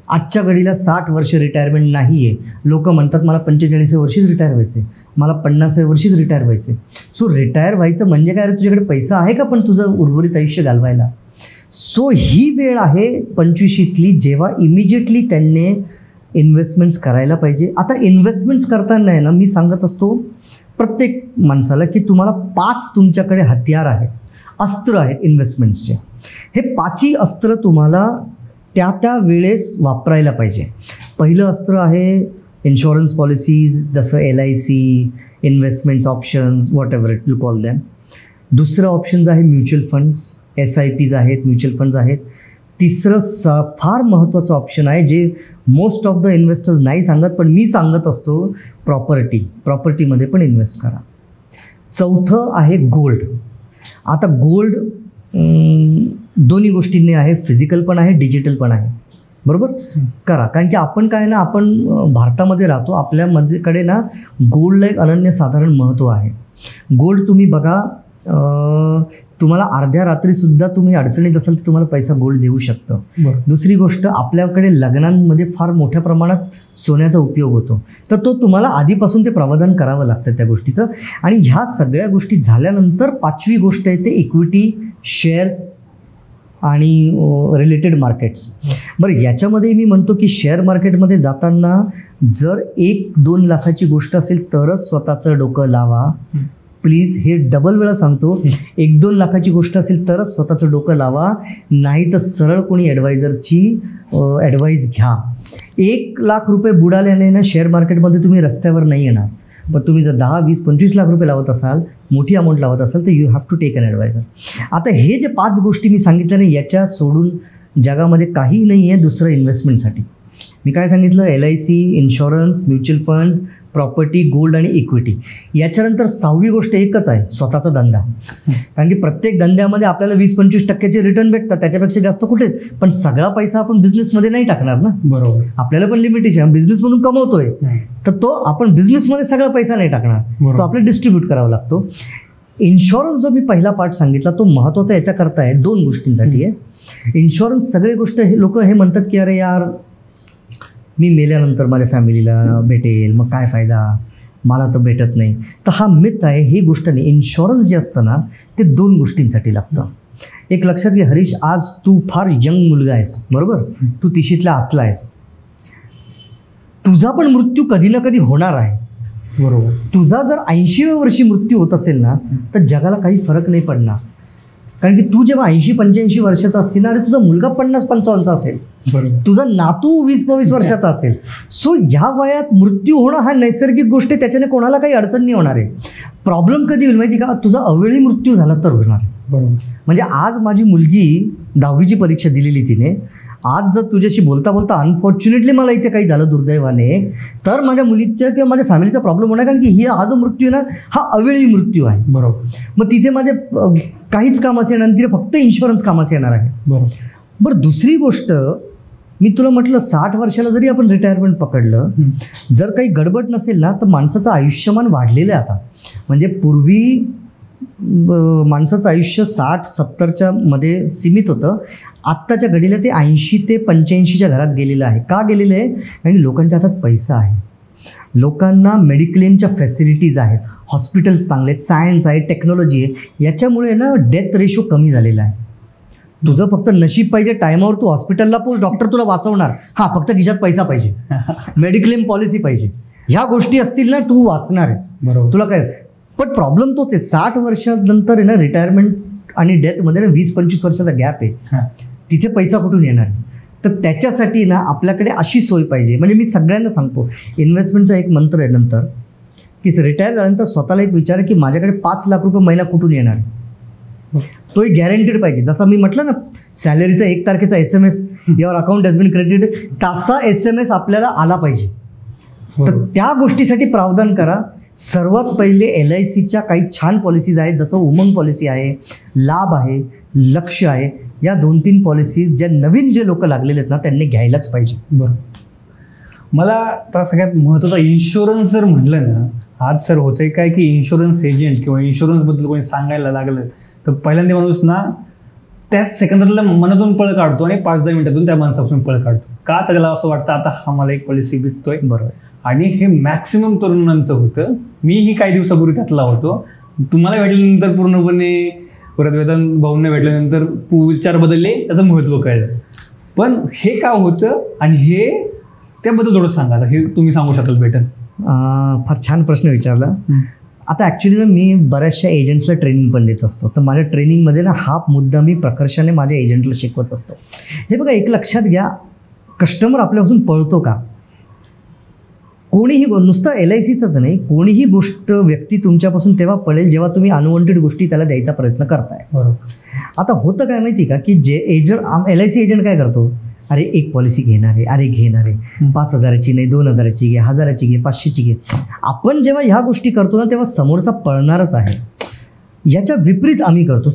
Speaker 2: आजच्या घडीला 60 वर्ष रिटायरमेंट नाही आहे. लोक म्हणतात मला 45 वर्षीच रिटायर व्हायचे, मला 50 वर्षीच रिटायर व्हायचे. सो रिटायर व्हायचं म्हणजे काय, तुझ्याकडे पैसा आहे का पण तुझं उर्वरित आयुष्य घालवायला. सो ही वेळ आहे 25शीतली, जेव्हा इमिजिएटली त्यांनी इन्व्हेस्टमेंट्स करायला पाहिजे. आता इन्व्हेस्टमेंट्स करताना आहे ना, मी सांगत असतो प्रत्येक माणसाला की तुम्हाला 5 तुमच्याकडे हत्यार आहेत, अस्त्र आहेत इन्व्हेस्टमेंट्सचे. हे 5ही अस्त्र तुम्हाला त्या वेळेस वापरायला पाहिजे. पहिलं अस्त्र आहे इन्शुरन्स पॉलिसीज, जसं LIC, investments options, what ever it you call them. दुसरं ऑप्शन्स आहे म्युच्युअल फंड्स, SIPs आहेत, म्युच्युअल फंड्स आहेत. तिसरं फार महत्त्वाचं ऑप्शन आहे जे मोस्ट ऑफ द इन्व्हेस्टर्स नाही सांगत, पण मी सांगत असतो, प्रॉपर्टीमध्ये पण इन्व्हेस्ट करा. चौथं आहे गोल्ड. आता गोल्ड दोन्ही गोष्टींनी आहे, फिजिकल पण आहे, डिजिटल पण आहे, बरोबर करा. कारण की आपण काय ना, आपण भारतामध्ये राहतो, आपल्याकडे ना गोल्डला एक अनन्यसाधारण महत्त्व आहे. गोल्ड तुम्ही बघा, तुम्हाला अर्ध्या रात्रीसुद्धा तुम्ही अडचणीत असाल तर तुम्हाला पैसा गोल्ड देऊ शकतं. दुसरी गोष्ट, आपल्याकडे लग्नांमध्ये फार मोठ्या प्रमाणात सोन्याचा उपयोग होतो, तर तो तुम्हाला आधीपासून ते प्रावधान करावं लागतं त्या गोष्टीचं. आणि ह्या सगळ्या गोष्टी झाल्यानंतर 5वी गोष्ट आहे ते इक्विटी, शेअर्स आणि रिलेटेड मार्केट्स. बरं, याच्यामध्ये मी म्हणतो की शेअर मार्केटमध्ये जाताना जर 1-2 लाखाची गोष्ट असेल तरच स्वतःचं डोकं लावा. प्लीज, हे डबल वेळा सांगतो, 1-2 लाखाची गोष्ट असेल तरच स्वतःचं डोकं लावा, नाही तर सरळ कोणी ॲडवायझरची ॲडवाईस घ्या. 1 लाख रुपये बुडाल्याने ना शेअर मार्केटमध्ये तुम्ही रस्त्यावर नाही येणार. पण तुम्ही जर 10, 20, 25 लाख रुपये लावत असाल, मोठी अमाऊंट लावत असाल, तर you have to take an advisor. आता हे जे 5 गोष्टी मी सांगितल्या ना, याच्या सोडून जगामध्ये काही नाही आहे दुसरं इन्व्हेस्टमेंटसाठी. मी काय सांगितलं, LIC, insurance, mutual funds, property, gold आणि इक्विटी. याच्यानंतर 6वी गोष्ट एकच आहे, स्वतःचा धंदा. कारण की प्रत्येक धंद्यामध्ये आपल्याला 20-25% रिटर्न भेटतात, त्याच्यापेक्षा जास्त कुठेच. पण सगळा पैसा आपण बिझनेसमध्ये नाही टाकणार ना, बरोबर. आपल्याला पण लिमिटेशन, बिझनेसमधून कमवतोय तर तो आपण बिझनेसमध्ये सगळा पैसा नाही टाकणार, तो आपल्याला डिस्ट्रीब्यूट करावा लागतो. इन्शुरन्स जो मी पहिला पार्ट सांगितला तो महत्त्वाचा याच्याकरता आहे, 2 गोष्टींसाठी आहे. इन्शुरन्स सगळे गोष्ट हे लोक हे म्हणतात की अरे यार, मी मेल्यानंतर माझ्या फॅमिलीला भेटेल, मग काय फायदा, मला तर भेटत नाही. तर हा मिथ आहे, ही गोष्ट नाही. इन्शुरन्स जे असतं ना ते 2 गोष्टींसाठी लागतं. एक लक्षात घे हरीश, आज तू फार यंग मुलगा आहेस, बरोबर, तू 30शीतल्या आतला आहेस. तुझा पण मृत्यू कधी ना कधी होणार आहे, बरोबर. तुझा जर 80व्या वर्षी मृत्यू होत असेल ना तर जगाला काही फरक नाही पडणार. कारण की तू जेव्हा 80-85 वर्षाचा असशील ना, अरे तुझा मुलगा 50-55चा असेल, तुझा नातू 20-22 वर्षाचा असेल. सो ह्या वयात मृत्यू होणं हा नैसर्गिक गोष्ट आहे, त्याच्याने कोणाला काही अडचण नाही होणार आहे. प्रॉब्लेम कधी होईल माहिती का, तुझा अवेळी मृत्यू झाला तर होणार आहे. बरोबर. म्हणजे आज माझी मुलगी 10वीची परीक्षा दिलेली तिने, आज जर तुझ्याशी बोलता बोलता अनफॉर्च्युनेटली मला इथे काही झालं दुर्दैवाने, तर माझ्या मुलीच्या किंवा माझ्या फॅमिलीचा प्रॉब्लेम होणार. कारण की ही हा जो मृत्यू आहे ना, हा अवेळी मृत्यू आहे, बरोबर. मग तिथे माझे काहीच कामाचं येणार, तिथे फक्त इन्शुरन्स कामाचं येणार आहे, बरोबर. बरं, दुसरी गोष्ट मी तुला म्हटलं 60 वर्षाला जरी आपण रिटायरमेंट पकडलं, जर काही गडबड नसेल ना तर माणसाचं आयुष्यमान वाढलेलं आहे आता. म्हणजे पूर्वी माणसाचं आयुष्य 60-70च्या मध्ये सीमित होतं, आत्ताच्या घडीला ते 80 ते 85च्या घरात गेलेलं आहे. का गेलेलं आहे? कारण की लोकांच्या हातात पैसा आहे, लोकांना मेडिक्लेमच्या फॅसिलिटीज आहेत, हॉस्पिटल्स चांगले आहेत, सायन्स आहे, टेक्नॉलॉजी आहे. याच्यामुळे ना डेथ रेशो कमी झालेला आहे. तुझं फक्त नशीब पाहिजे, टायमावर तू हॉस्पिटलला पोच, डॉक्टर तुला वाचवणार. हा, फक्त खिशात पैसा पाहिजे, मेडिक्लेम पॉलिसी पाहिजे, ह्या गोष्टी असतील ना तू वाचणार आहेस, बरोबर. तुला काय. पण प्रॉब्लेम तोच आहे, 60 वर्षानंतर आहे ना रिटायरमेंट आणि डेथमध्ये ना 20-25 वर्षाचा गॅप आहे, तिथे पैसा कुठून येणार. तर त्याच्यासाठी ना आपल्याकडे अशी सोय पाहिजे. म्हणजे मी सगळ्यांना सांगतो, इन्व्हेस्टमेंटचा एक मंत्र आहे नंतर, की रिटायर झाल्यानंतर स्वतःला एक विचार आहे की माझ्याकडे 5 लाख रुपये महिना कुठून येणार, तो एक गॅरंटेड पाहिजे. जसं मी म्हटलं ना, सॅलरीचा 1 तारखेचा SMS, your account has been credited, तसा SMS आपल्याला आला पाहिजे. तर त्या गोष्टीसाठी प्रावधान करा. सर्वात पहिले LICच्या काही छान पॉलिसीज आहेत, जसं उमंग पॉलिसी आहे, लाभ आहे, लक्ष्य आहे. या 2-3 पॉलिसीज ज्या नवीन जे लोक लागलेले आहेत ना त्यांनी घ्यायलाच पाहिजे.
Speaker 1: बरं, मला तर सगळ्यात महत्त्वाचा इन्शुरन्स जर म्हटलं ना, आज सर होतंय काय की इन्शुरन्स एजंट किंवा इन्शुरन्सबद्दल कोणी सांगायला लागलं तर पहिल्यांदा माणूस ना त्याच सेकंदाला मनातून पळ काढतो आणि 5-10 मिनिटातून त्या माणसापासून पळ काढतो का, त्याला असं वाटतं आता हा मला एक पॉलिसी विकतोय.
Speaker 2: बरोबर.
Speaker 1: आणि हे मॅक्सिमम तरुणांचं होतं. मीही काही दिवसापूर्वी त्यातला होतो. तुम्हाला भेटल्यानंतर पूर्णपणे परत वेदांत भाऊंना भेटल्यानंतर विचार बदलले, त्याचं महत्त्व कळलं. पण हे का होतं आणि हे त्याबद्दल थोडं सांगा, हे तुम्ही सांगू शकाल भेटन.
Speaker 2: फार छान प्रश्न विचारला. आता ॲक्च्युली ना मी बऱ्याचशा एजंट्सला ट्रेनिंग पण देत असतो. तर माझ्या ट्रेनिंगमध्ये ना हा मुद्दा मी प्रकर्षाने माझ्या एजंटला शिकवत असतो. हे बघा, एक लक्षात घ्या, कस्टमर आपल्यापासून पळतो का? कोणीही नुसतं LICचंच नाही, कोणीही गोष्ट व्यक्ती तुमच्यापासून तेव्हा पळेल जेव्हा तुम्ही अनवॉन्टेड गोष्टी त्याला द्यायचा प्रयत्न करताय.
Speaker 1: बरोबर.
Speaker 2: आता होतं काय माहिती का की जे एजंट LIC एजंट काय करतो, अरे एक पॉलिसी घेणार आहे, अरे घेणार आहे, 5,000ची नाही 2,000ची घे, 1,000ची घे, 500ची घे. आपण जेव्हा ह्या गोष्टी करतो ना तेव्हा समोरचा पळणारच आहे. याच्या विपरीत आम्ही करतो.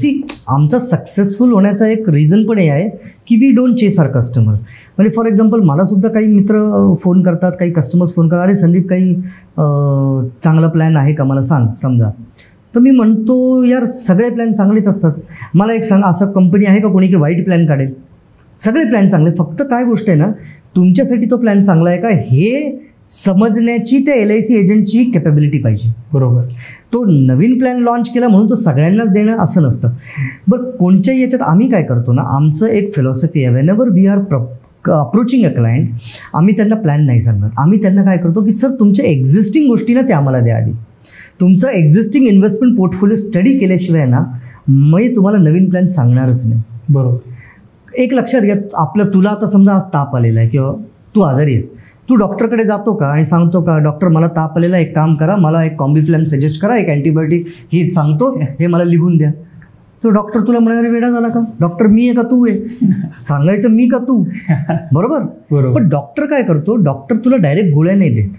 Speaker 2: आमचा सक्सेसफुल होण्याचा एक रिझन पण हे आहे की we don't chase our customers. म्हणजे फॉर एक्झाम्पल मला सुद्धा काही मित्र फोन करतात, काही कस्टमर्स फोन करतात, अरे संदीप काही चांगला प्लॅन आहे का मला सांग समजा. तर मी म्हणतो यार सगळे प्लॅन चांगलेच असतात, मला एक सांग असं कंपनी आहे का कोणी की वाईट प्लॅन काढेल? सगळे प्लॅन चांगले, फक्त काय गोष्ट आहे ना तुमच्यासाठी तो प्लॅन चांगला आहे का हे समजण्याची त्या LIC एजंटची कॅपॅबिलिटी पाहिजे.
Speaker 1: बरोबर.
Speaker 2: तो नवीन प्लॅन लॉन्च केला म्हणून तो सगळ्यांनाच देणं असं नसतं. बरं, कोणत्याही याच्यात आम्ही काय करतो ना, आमचं एक फिलॉसॉफी आहे, whenever we are approaching a client, आम्ही त्यांना प्लॅन नाही सांगत. आम्ही त्यांना काय करतो की सर तुमच्या एक्झिस्टिंग गोष्टी ना ते आम्हाला द्या आधी. तुमचं एक्झिस्टिंग इन्व्हेस्टमेंट पोर्टफोलिओ स्टडी केल्याशिवाय ना मी तुम्हाला नवीन प्लॅन सांगणारच नाही.
Speaker 1: बरोबर.
Speaker 2: एक लक्षात घ्या, तुला आता समजा आज ताप आलेला आहे किंवा तू आजारी आहेस, तू डॉक्टरकडे जातो का आणि सांगतो का डॉक्टर मला ताप आलेला, एक काम करा मला एक कॉम्बिफ्लॅम सजेस्ट करा, एक अँटीबायोटिक हे सांगतो, हे मला लिहून द्या. तो डॉक्टर तुला म्हणाले वेडा झाला का? डॉक्टर मी आहे का तू आहे? सांगायचं मी का तू? बरोबर. पण डॉक्टर काय करतो, डॉक्टर तुला डायरेक्ट गोळ्या नाही देत.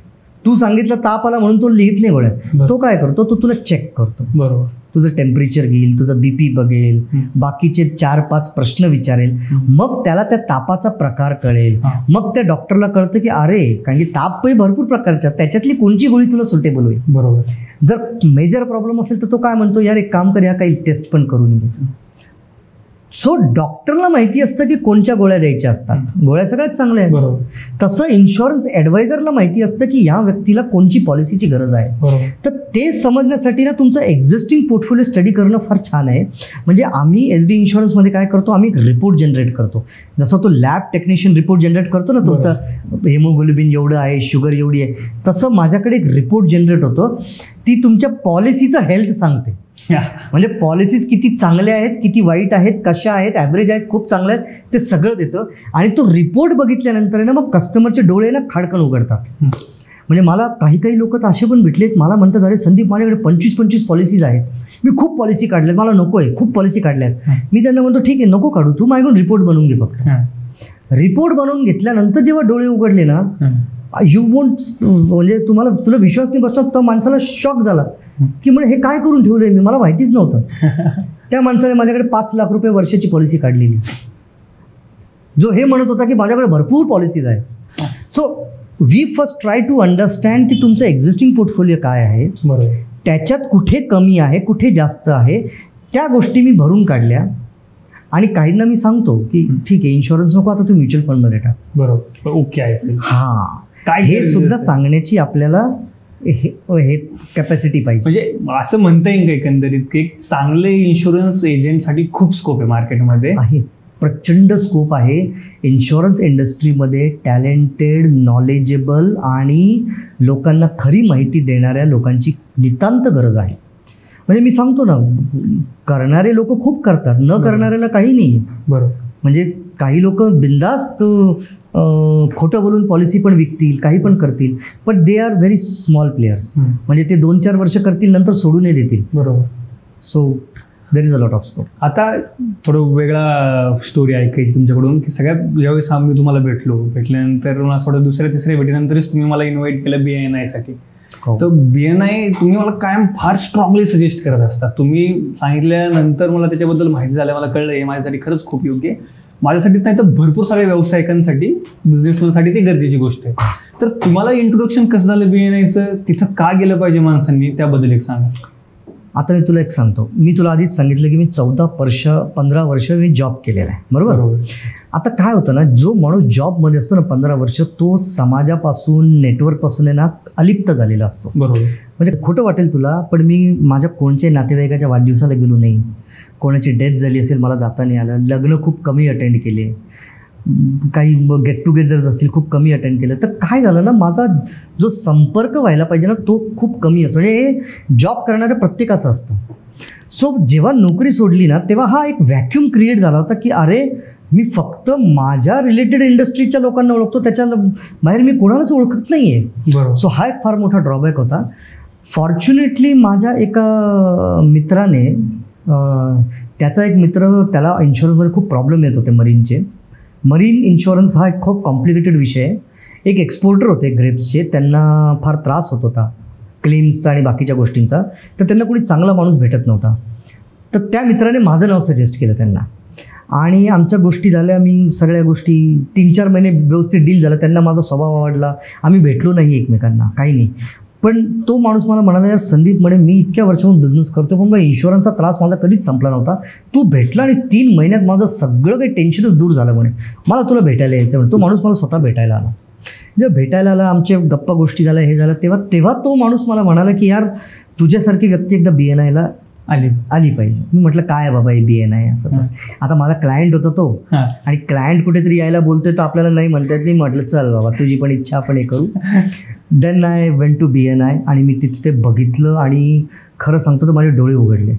Speaker 2: तू सांगितलं ताप आला म्हणून तो लिहित नाही गोळ्या, तो काय करतो, तो तुला चेक करतो.
Speaker 1: बरोबर.
Speaker 2: तुझं टेम्परेचर घेईल, तुझं BP बघेल, बाकीचे 4-5 प्रश्न विचारेल, मग त्याला त्या तापाचा प्रकार कळेल. मग त्या डॉक्टरला कळतं की अरे कारण की ताप भरपूर प्रकारच्या, त्याच्यातली कोणची गोळी तुला सुटेबल होईल.
Speaker 1: बरोबर.
Speaker 2: जर मेजर प्रॉब्लेम असेल तर तो काय म्हणतो, यार एक काम कर, या काही टेस्ट पण करून घे. सो डॉक्टरला माहिती असतं की कोणत्या गोळ्या द्यायच्या असतात, गोळ्या सगळ्यात चांगल्या आहेत.
Speaker 1: बरोबर.
Speaker 2: तसं इन्शुरन्स ॲडवायझरला माहिती असतं की या व्यक्तीला कोणची पॉलिसीची गरज आहे. तर ते समजण्यासाठी ना तुमचं एक्झिस्टिंग पोर्टफोलिओ स्टडी करणं फार छान आहे. म्हणजे आम्ही SD इन्शुरन्समध्ये काय करतो, आम्ही रिपोर्ट जनरेट करतो. जसं तो लॅब टेक्निशियन रिपोर्ट जनरेट करतो ना, तुमचं हेमोग्लोबिन एवढं आहे, शुगर एवढी आहे, तसं माझ्याकडे एक रिपोर्ट जनरेट होतं, ती तुमच्या पॉलिसीचं हेल्थ सांगते. म्हणजे पॉलिसीज किती चांगल्या आहेत, किती वाईट आहेत, कशा आहेत, ॲव्हरेज आहेत, खूप चांगल्या आहेत, ते सगळं देतं. आणि तो रिपोर्ट बघितल्यानंतर ना मग कस्टमरचे डोळे ना खाडकन उघडतात. म्हणजे मला काही लोक तर असे पण भेटलेत, मला म्हणतात अरे संदीप माझ्याकडे 25 पॉलिसीज आहेत, मी खूप पॉलिसी काढल्यात, मला नको आहे, खूप पॉलिसी काढल्यात. मी त्यांना म्हणतो ठीक आहे नको काढू, तू माझ्याकडून रिपोर्ट बनवून घे फक्त. रिपोर्ट बनवून घेतल्यानंतर जेव्हा डोळे उघडले ना, यू वोंट, म्हणजे तुला विश्वास नाही बसला. त्या माणसाला शॉक झाला की म्हणजे हे काय करून ठेवलंय मी, मला माहितीच नव्हतं. त्या माणसाने माझ्याकडे 5 लाख रुपये वर्षाची पॉलिसी काढलेली, जो हे म्हणत होता की माझ्याकडे भरपूर पॉलिसीज आहेत. So we first try to understand की तुमचं एक्झिस्टिंग पोर्टफोलिओ काय आहे, त्याच्यात कुठे कमी आहे, कुठे जास्त आहे, त्या गोष्टी मी भरून काढल्या. आणि काहींना मी सांगतो की ठीक आहे इन्शुरन्स नको, आता तू म्युच्युअल फंडमध्ये टाक.
Speaker 1: बरोबर. ओके आहे.
Speaker 2: हां, हे सुद्धा सांगण्याची आपल्याला हे कॅपॅसिटी पाहिजे.
Speaker 1: म्हणजे असं म्हणता येईल का एकंदरीत की एक चांगले इन्शुरन्स एजंटसाठी खूप स्कोप आहे मार्केटमध्ये?
Speaker 2: आहे, प्रचंड स्कोप आहे. इन्शुरन्स इंडस्ट्रीमध्ये टॅलेंटेड, नॉलेजेबल आणि लोकांना खरी माहिती देणाऱ्या लोकांची नितांत गरज आहे. म्हणजे मी सांगतो ना, करणारे लोक खूप करतात, न करणाऱ्याला काही नाही.
Speaker 1: बरोबर.
Speaker 2: म्हणजे काही लोक बिंदास्त खोटं बोलून पॉलिसी पण विकतील, काही पण करतील, but they are very small players. म्हणजे ते 2-4 वर्ष करतील, नंतर सोडून देतील.
Speaker 1: बरोबर.
Speaker 2: So there is a lot of scope.
Speaker 1: आता थोडं वेगळा स्टोरी ऐकायची तुमच्याकडून की सगळ्यात ज्यावेळेस आम्ही तुम्हाला भेटल्यानंतर थोडं दुसऱ्या भेटीनंतरच तुम्ही मला इन्व्हाइट केलं BNI साठी. तर BNI तुम्ही मला कायम फार स्ट्रॉंगली सजेस्ट करत असता. तुम्ही सांगितल्यानंतर मला त्याच्याबद्दल माहिती झालं, मला कळलं हे माझ्यासाठी खरंच खूप योग्य आहे. माझ्यासाठी नाही तर भरपूर सगळ्या व्यावसायिकांसाठी, बिझनेसमॅनसाठी ती गरजेची गोष्ट आहे. तर तुम्हाला इंट्रोडक्शन कसं झालं BNIचं, तिथं का गेलं पाहिजे माणसांनी, त्याबद्दल एक सांगा.
Speaker 2: आता मी तुला एक सांगतो, मी तुला आधीच सांगितलं की मी 15 वर्ष मी जॉब केलेला आहे, बरोबर. आता काय होतं ना, जो माणूस जॉबमध्ये असतो ना 15 वर्ष, तो समाजापासून, नेटवर्कपासून आहे ना अलिप्त झालेला असतो,
Speaker 1: बरोबर.
Speaker 2: म्हणजे खोटं वाटेल तुला, पण मी माझ्या कोणत्याही नातेवाईकाच्या वाढदिवसाला गेलो नाही, कोणाची डेथ झाली असेल मला जाता नाही आलं, लग्न खूप कमी अटेंड केले, काही गेट टुगेदर्स असतील खूप कमी अटेंड केलं. तर काय झालं ना, माझा जो संपर्क व्हायला पाहिजे ना तो खूप कमी असतो. म्हणजे हे जॉब करणाऱ्या प्रत्येकाचं असतं. सो जेव्हा नोकरी सोडली ना तेव्हा हा एक व्हॅक्यूम क्रिएट झाला होता की अरे मी फक्त माझ्या रिलेटेड इंडस्ट्रीच्या लोकांना ओळखतो, त्याच्या बाहेर मी कोणालाच ओळखत नाही आहे. सो हा एक फार मोठा ड्रॉबॅक होता. फॉर्च्युनेटली माझ्या एका मित्राने, त्याचा एक मित्र, त्याला इन्शुरन्समध्ये खूप प्रॉब्लेम येत होते मरीनचे. मरीन इन्शुरन्स हा एक खूप कॉम्प्लिकेटेड विषय आहे. एक एक्सपोर्टर होते ग्रेप्सचे, त्यांना फार त्रास होत होता क्लेम्सचा आणि बाकीच्या गोष्टींचा. तर त्यांना कोणी चांगला माणूस भेटत नव्हता. तर त्या मित्राने माझं नाव सजेस्ट केलं त्यांना आणि आमच्या गोष्टी झाल्या. मी सगळ्या गोष्टी 3-4 महिने व्यवस्थित डील झालं. त्यांना माझा स्वभाव आवडला. आम्ही भेटलो नाही एकमेकांना, काही नाही. पण तो माणूस मला म्हणाला, यार संदीप म्हणे मी इतक्या वर्षाहून बिझनेस करतो पण इन्शुरन्सचा त्रास माझा कधीच संपला नव्हता. तू भेटला आणि 3 महिन्यात माझं सगळं काही टेन्शनच दूर झालं म्हणे. मला तुला भेटायला यायचं म्हणे. तो माणूस मला स्वतः भेटायला आला. जेव्हा भेटायला आला, आमच्या गप्पा गोष्टी झाल्या, हे झालं, तेव्हा तो माणूस मला म्हणाला की यार तुझ्यासारखी व्यक्ती एकदा BNIला आली पाहिजे. मी म्हटलं काय बाबा हे BNI असं तसं. आता माझा क्लायंट होता तो, आणि क्लायंट कुठेतरी यायला बोलतोय तर आपल्याला नाही म्हणतात नाही. म्हटलं चल बाबा तुझी पण इच्छा आपण हे करू. Then I went to BNI आणि मी तिथे बघितलं आणि खरं सांगतो तर माझे डोळे उघडले.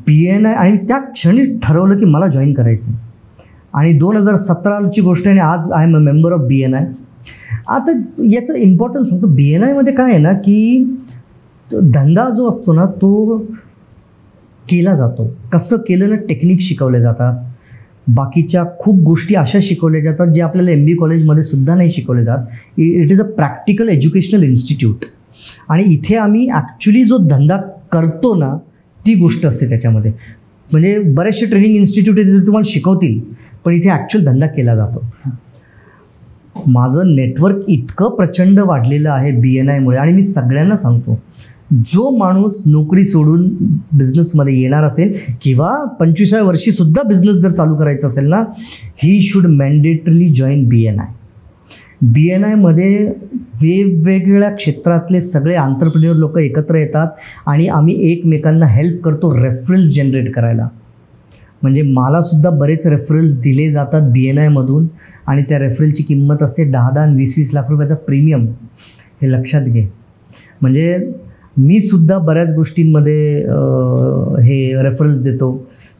Speaker 2: BNI, आणि त्या क्षणी ठरवलं की मला जॉईन करायचं. आणि 2017ची गोष्ट आहे आणि आज I am a member of BNI. आता याचं इम्पॉर्टन्स सांगतो. BNIमध्ये काय आहे ना की धंदा जो असतो ना तो केला जातो. कसं केलं ना, टेक्निक शिकवले जातात, बाकीच्या खूप गोष्टी अशा शिकवल्या जातात जे आपल्याला MBA कॉलेजमध्ये सुद्धा नाही शिकवले जात. It is a practical educational institute. आणि इथे आम्ही ॲक्च्युली जो धंदा करतो ना ती गोष्ट असते त्याच्यामध्ये. म्हणजे बरेचसे ट्रेनिंग इन्स्टिट्यूट तुम्हाला शिकवतील पण इथे ॲक्च्युअल धंदा केला जातो. माझं नेटवर्क इतकं प्रचंड वाढलेलं आहे BNIमुळे. आणि मी सगळ्यांना सांगतो, जो माणूस नोकरी सोडून बिझनेसमध्ये येणार असेल किंवा 25व्या वर्षीसुद्धा बिझनेस जर चालू करायचा असेल ना, ही शुड मॅन्डेटरीली जॉईन BNI. BNIमध्ये वेगवेगळ्या क्षेत्रातले सगळे आंतरप्रेन्युअर लोक एकत्र येतात आणि आम्ही एकमेकांना हेल्प करतो रेफरन्स जनरेट करायला. म्हणजे मलासुद्धा बरेच रेफरन्स दिले जातात BNIमधून आणि त्या रेफरलची किंमत असते 10 आणि 20 लाख रुपयाचा प्रीमियम. हे लक्षात घे. म्हणजे मी सुद्धा बऱ्याच गोष्टींमध्ये हे रेफरन्स देतो.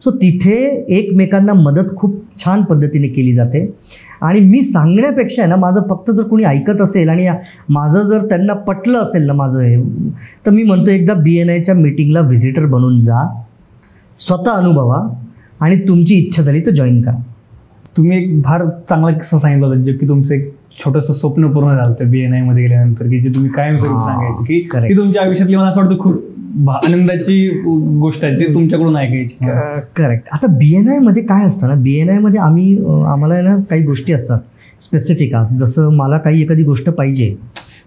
Speaker 2: सो तिथे एकमेकांना मदत खूप छान पद्धतीने केली जाते. आणि मी सांगण्यापेक्षा आहे ना, माझं फक्त जर कोणी ऐकत असेल आणि माझं जर त्यांना पटलं असेल ना माझं हे, तर मी म्हणतो एकदा BNIच्या मीटिंगला व्हिजिटर बनून जा, स्वतः अनुभवा आणि तुमची इच्छा झाली तर जॉईन करा.
Speaker 1: तुम्ही एक फार चांगला किस्सा सांगितला होता, जे की तुमचं एक छोटंसं स्वप्न पूर्ण झालं होतं BNIमध्ये गेल्यानंतर, की जे तुम्ही कायमस्वरूपी सांगायचं की ती तुमच्या आयुष्यातली, मला असं वाटतं खूप आनंदाची गोष्ट आहे, ती तुमच्याकडून ऐकायची.
Speaker 2: करेक्ट. आता BNIमध्ये काय असतं ना, BNIमध्ये आम्हाला ना काही गोष्टी असतात स्पेसिफिक. जसं मला काही एखादी गोष्ट पाहिजे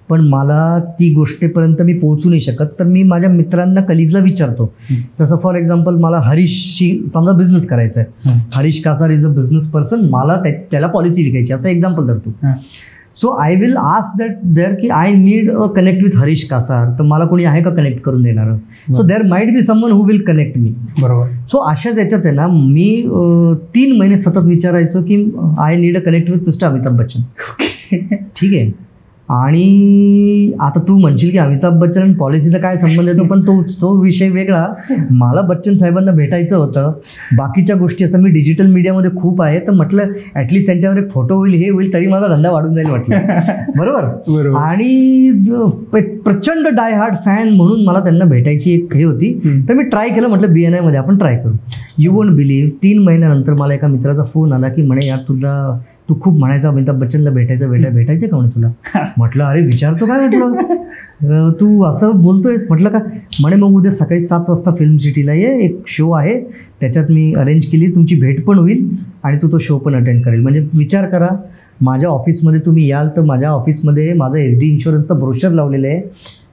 Speaker 2: पण मला ती गोष्टीपर्यंत मी पोहोचू नाही शकत, तर मी माझ्या मित्रांना, कलिग्सला विचारतो. जसं फॉर एक्झाम्पल मला हरीशशी समजा बिझनेस करायचा आहे. Harish Kasar is a business person, मला त्याला पॉलिसी विकायची, असं एक्झाम्पल धरतो. So I will ask that there की I need a connect with Harish Kasar, तर मला कोणी आहे का कनेक्ट करून देणार. So there might be someone who will connect me. बरोबर. सो अशाच याच्यात आहे ना, मी 3 महिने सतत विचारायचो की I need a connect with mister Amitabh Bachchan. ठीक आहे. आणि आता तू म्हणशील की अमिताभ बच्चन आणि पॉलिसीचा काय संबंध येतो, पण तो विषय वेगळा. मला बच्चन साहेबांना भेटायचं होतं. बाकीच्या गोष्टी असतात. मी डिजिटल मीडियामध्ये खूप आहे, तर म्हटलं ॲटलिस्ट त्यांच्यावर एक फोटो होईल, हे होईल, तरी माझा धंदा वाढून जाईल म्हटलं. बरोबर. आणि प्रचंड डाय हार्ड फॅन म्हणून मला त्यांना भेटायची एक हे होती. तर मी ट्राय केलं, म्हटलं BNIमध्ये आपण ट्राय करू. यू वोंट बिलीव्ह 3 महिन्यानंतर मला एका मित्राचा फोन आला की म्हणे यार तू खूप म्हणायचा अमिताभ बच्चनला भेटायचं का म्हणे तुला. म्हटलं अरे विचारतो काय, म्हटलं तू असं बोलतोयस, म्हटलं का, म्हणे मग उद्या सकाळी 7 वाजता फिल्म सिटीला ये, एक शो आहे त्याच्यात मी अरेंज केली, तुमची भेट पण होईल आणि तू तो शो पण अटेंड करेल. म्हणजे विचार करा, माझ्या ऑफिसमध्ये तुम्ही याल तर माझ्या ऑफिसमध्ये माझं SD इन्शुरन्सचं ब्रोशर लावलेलं आहे,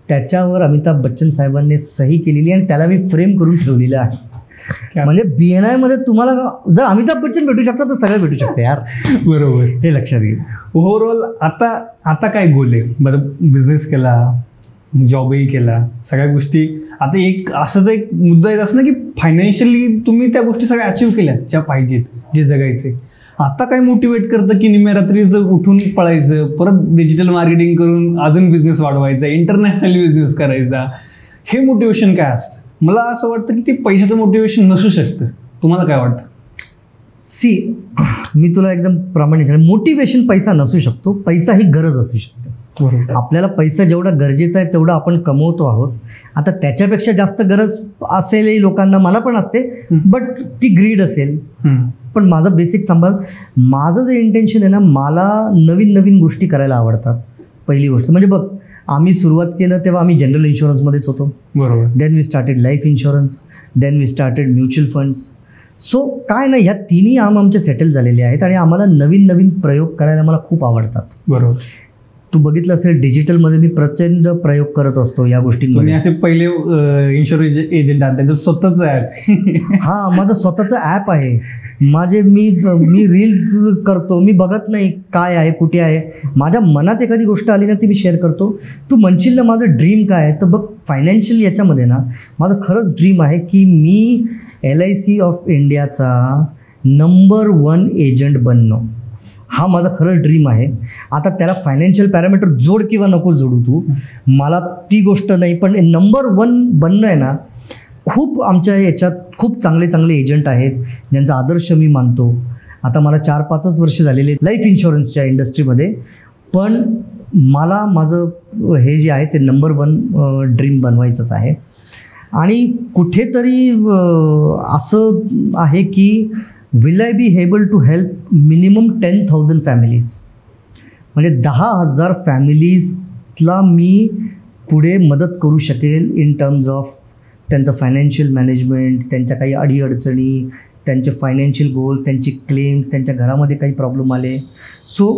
Speaker 2: त्याच्यावर अमिताभ बच्चन साहेबांनी सही केलेली आणि त्याला मी फ्रेम करून ठेवलेलं आहे. म्हणजे BNI मध्ये तुम्हाला जर अमिताभ बच्चन भेटू शकतात तर सगळं भेटू शकतं यार.
Speaker 1: बरोबर,
Speaker 2: हे लक्षात घे.
Speaker 1: ओव्हरऑल आता काय गोल आहे बरं? बिझनेस केला, जॉबही केला, सगळ्या गोष्टी. आता एक असं एक मुद्दा येत असं ना की फायनान्शियली तुम्ही त्या गोष्टी सगळ्या अचीव्ह केल्या ज्या पाहिजेत, जे जगायचे. आता काय मोटिवेट करतं की निम्या रात्रीचं उठून पळायचं, परत डिजिटल मार्केटिंग करून अजून बिझनेस वाढवायचा, इंटरनॅशनली बिझनेस करायचा, हे मोटिवेशन काय असतं? मला असं वाटतं की ते पैशाचं मोटिवेशन नसू शकतं. तुम्हाला काय वाटतं?
Speaker 2: मी तुला एकदम प्रामाणिक, मोटिवेशन पैसा नसू शकतो, पैसा ही गरज असू शकते. आपल्याला पैसा जेवढा गरजेचा आहे तेवढा आपण कमवतो आहोत. आता त्याच्यापेक्षा जास्त गरज असेलही लोकांना, मला पण असते, बट ती ग्रीड असेल. पण माझं बेसिक माझं जे इंटेन्शन आहे ना, मला नवीन नवीन गोष्टी करायला आवडतात. पहिली गोष्ट म्हणजे बघ, आम्ही सुरुवात केलं तेव्हा आम्ही जनरल इन्शुरन्समध्येच होतो. बरोबर. Then we started life insurance, then we started mutual funds. So काय ना, ह्या तिन्ही आमचे सेटल झालेले आहेत आणि आम्हाला नवीन नवीन प्रयोग करायला मला खूप आवडतात. बरोबर. तू बघितलं असेल डिजिटलमध्ये मी प्रचंड प्रयोग करत असतो या गोष्टींमध्ये.
Speaker 1: असे पहिले इन्शुरन्स एजंट आहेत, त्यांचं स्वतःच ॲप.
Speaker 2: हां, माझं स्वतःचं ॲप आहे. मी रील्स करतो, मी बघत नाही काय आहे कुठे आहे. माझ्या मनात एखादी गोष्ट आली ना ती मी शेअर करतो. तू म्हणशील ना माझं ड्रीम काय आहे, तर बघ फायनान्शियल याच्यामध्ये ना माझं खरंच ड्रीम आहे की मी LIC ऑफ इंडियाचा नंबर 1 एजंट बनणं. हा माझा खरं ड्रीम आहे. आता त्याला फायनान्शियल पॅरामीटर जोड किंवा नको जोडू तू, मला ती गोष्ट नाही, पण नंबर 1 बनणं आहे ना, खूप आमच्या याच्यात खूप चांगले चांगले एजंट आहेत ज्यांचा आदर्श मी मानतो. आता मला 4-5 वर्ष झालेले लाईफ इन्शुरन्सच्या इंडस्ट्रीमध्ये, पण मला माझं हे जे आहे ते नंबर 1 ड्रीम बनवायचंच आहे. आणि कुठेतरी असं आहे की will I be able to help minimum 10,000 families, म्हणजे 10,000 फॅमिलीजला मी पुढे मदत करू शकेल इन टर्म्स ऑफ त्यांचं फायनान्शियल मॅनेजमेंट, त्यांच्या काही अडीअडचणी, त्यांचे फायनान्शियल गोल्स, त्यांची क्लेम्स, त्यांच्या घरामध्ये काही प्रॉब्लेम आले. So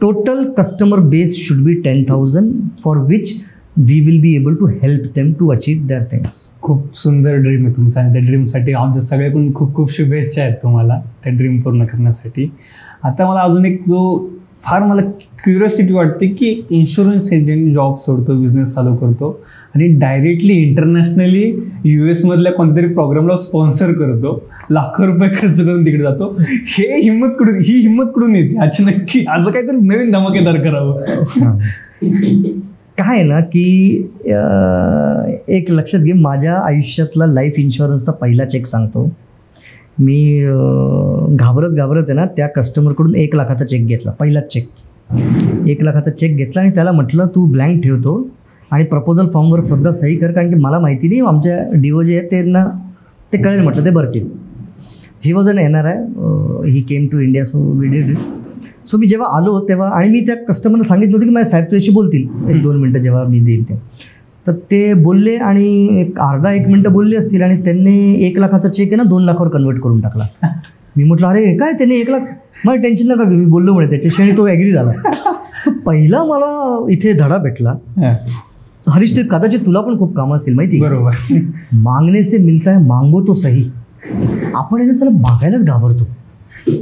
Speaker 2: total customer base should be 10,000 for which we will be able to help them to achieve their things.
Speaker 1: खूप सुंदर ड्रीम आहे तुमचा आणि त्या ड्रीमसाठी आमच्या सगळ्याकडून खूप खूप शुभेच्छा आहेत तुम्हाला त्या ड्रीम पूर्ण करण्यासाठी. आता मला अजून एक फार मला क्युरियोसिटी वाटते की इन्शुरन्स एजंट जॉब सोडतो, बिझनेस चालू करतो आणि डायरेक्टली इंटरनॅशनली US मधल्या कोणत्यातरी प्रोग्रामला स्पॉन्सर करतो, लाखो रुपये खर्च करून तिकडे जातो. ही हिंमत कुठून येते? अच्छा, नक्की असं काहीतरी नवीन धमाकेदार करावं.
Speaker 2: काय ना की एक लक्षात घे, माझ्या आयुष्यातला लाईफ इन्शुरन्सचा पहिला चेक सांगतो. मी घाबरत आहे ना त्या कस्टमरकडून 1 लाखाचा चेक घेतला, पहिलाच चेक. 1 लाखाचा चेक घेतला आणि त्याला म्हटलं तू ब्लँक ठेवतो आणि प्रपोजल फॉर्मवर सुद्धा सही कर, कारण की मला माहिती नाही आमच्या DO जे आहेत त्यांना ते कळेल, म्हटलं ते भरतील. He was an NRI, he came to India, so we did it. So मी जेव्हा आलो तेव्हा, आणि मी त्या कस्टमरला सांगितलं होतं की माझ्या साहेब तुझ्याशी बोलतील 1-2 मिनटं जेव्हा मी देईल ते. तर ते बोलले आणि एक अर्धा 1 मिनटं बोलले असतील आणि त्यांनी 1 लाखाचा चेक आहे ना 2 लाखावर कन्वर्ट करून टाकला. मी म्हटलं अरे काय, त्याने 1 लाख, मला टेन्शन नका घेऊ, मी बोललो म्हणे त्याच्याशी आणि तो ॲग्री झाला. सो पहिला मला इथे धडा भेटला. हरीश, ते कदाचित तुला पण खूप कामं असेल माहिती. बरोबर. मागणे से मिलता है, मागो तो सही. आपण याने सगळं मागायलाच घाबरतो.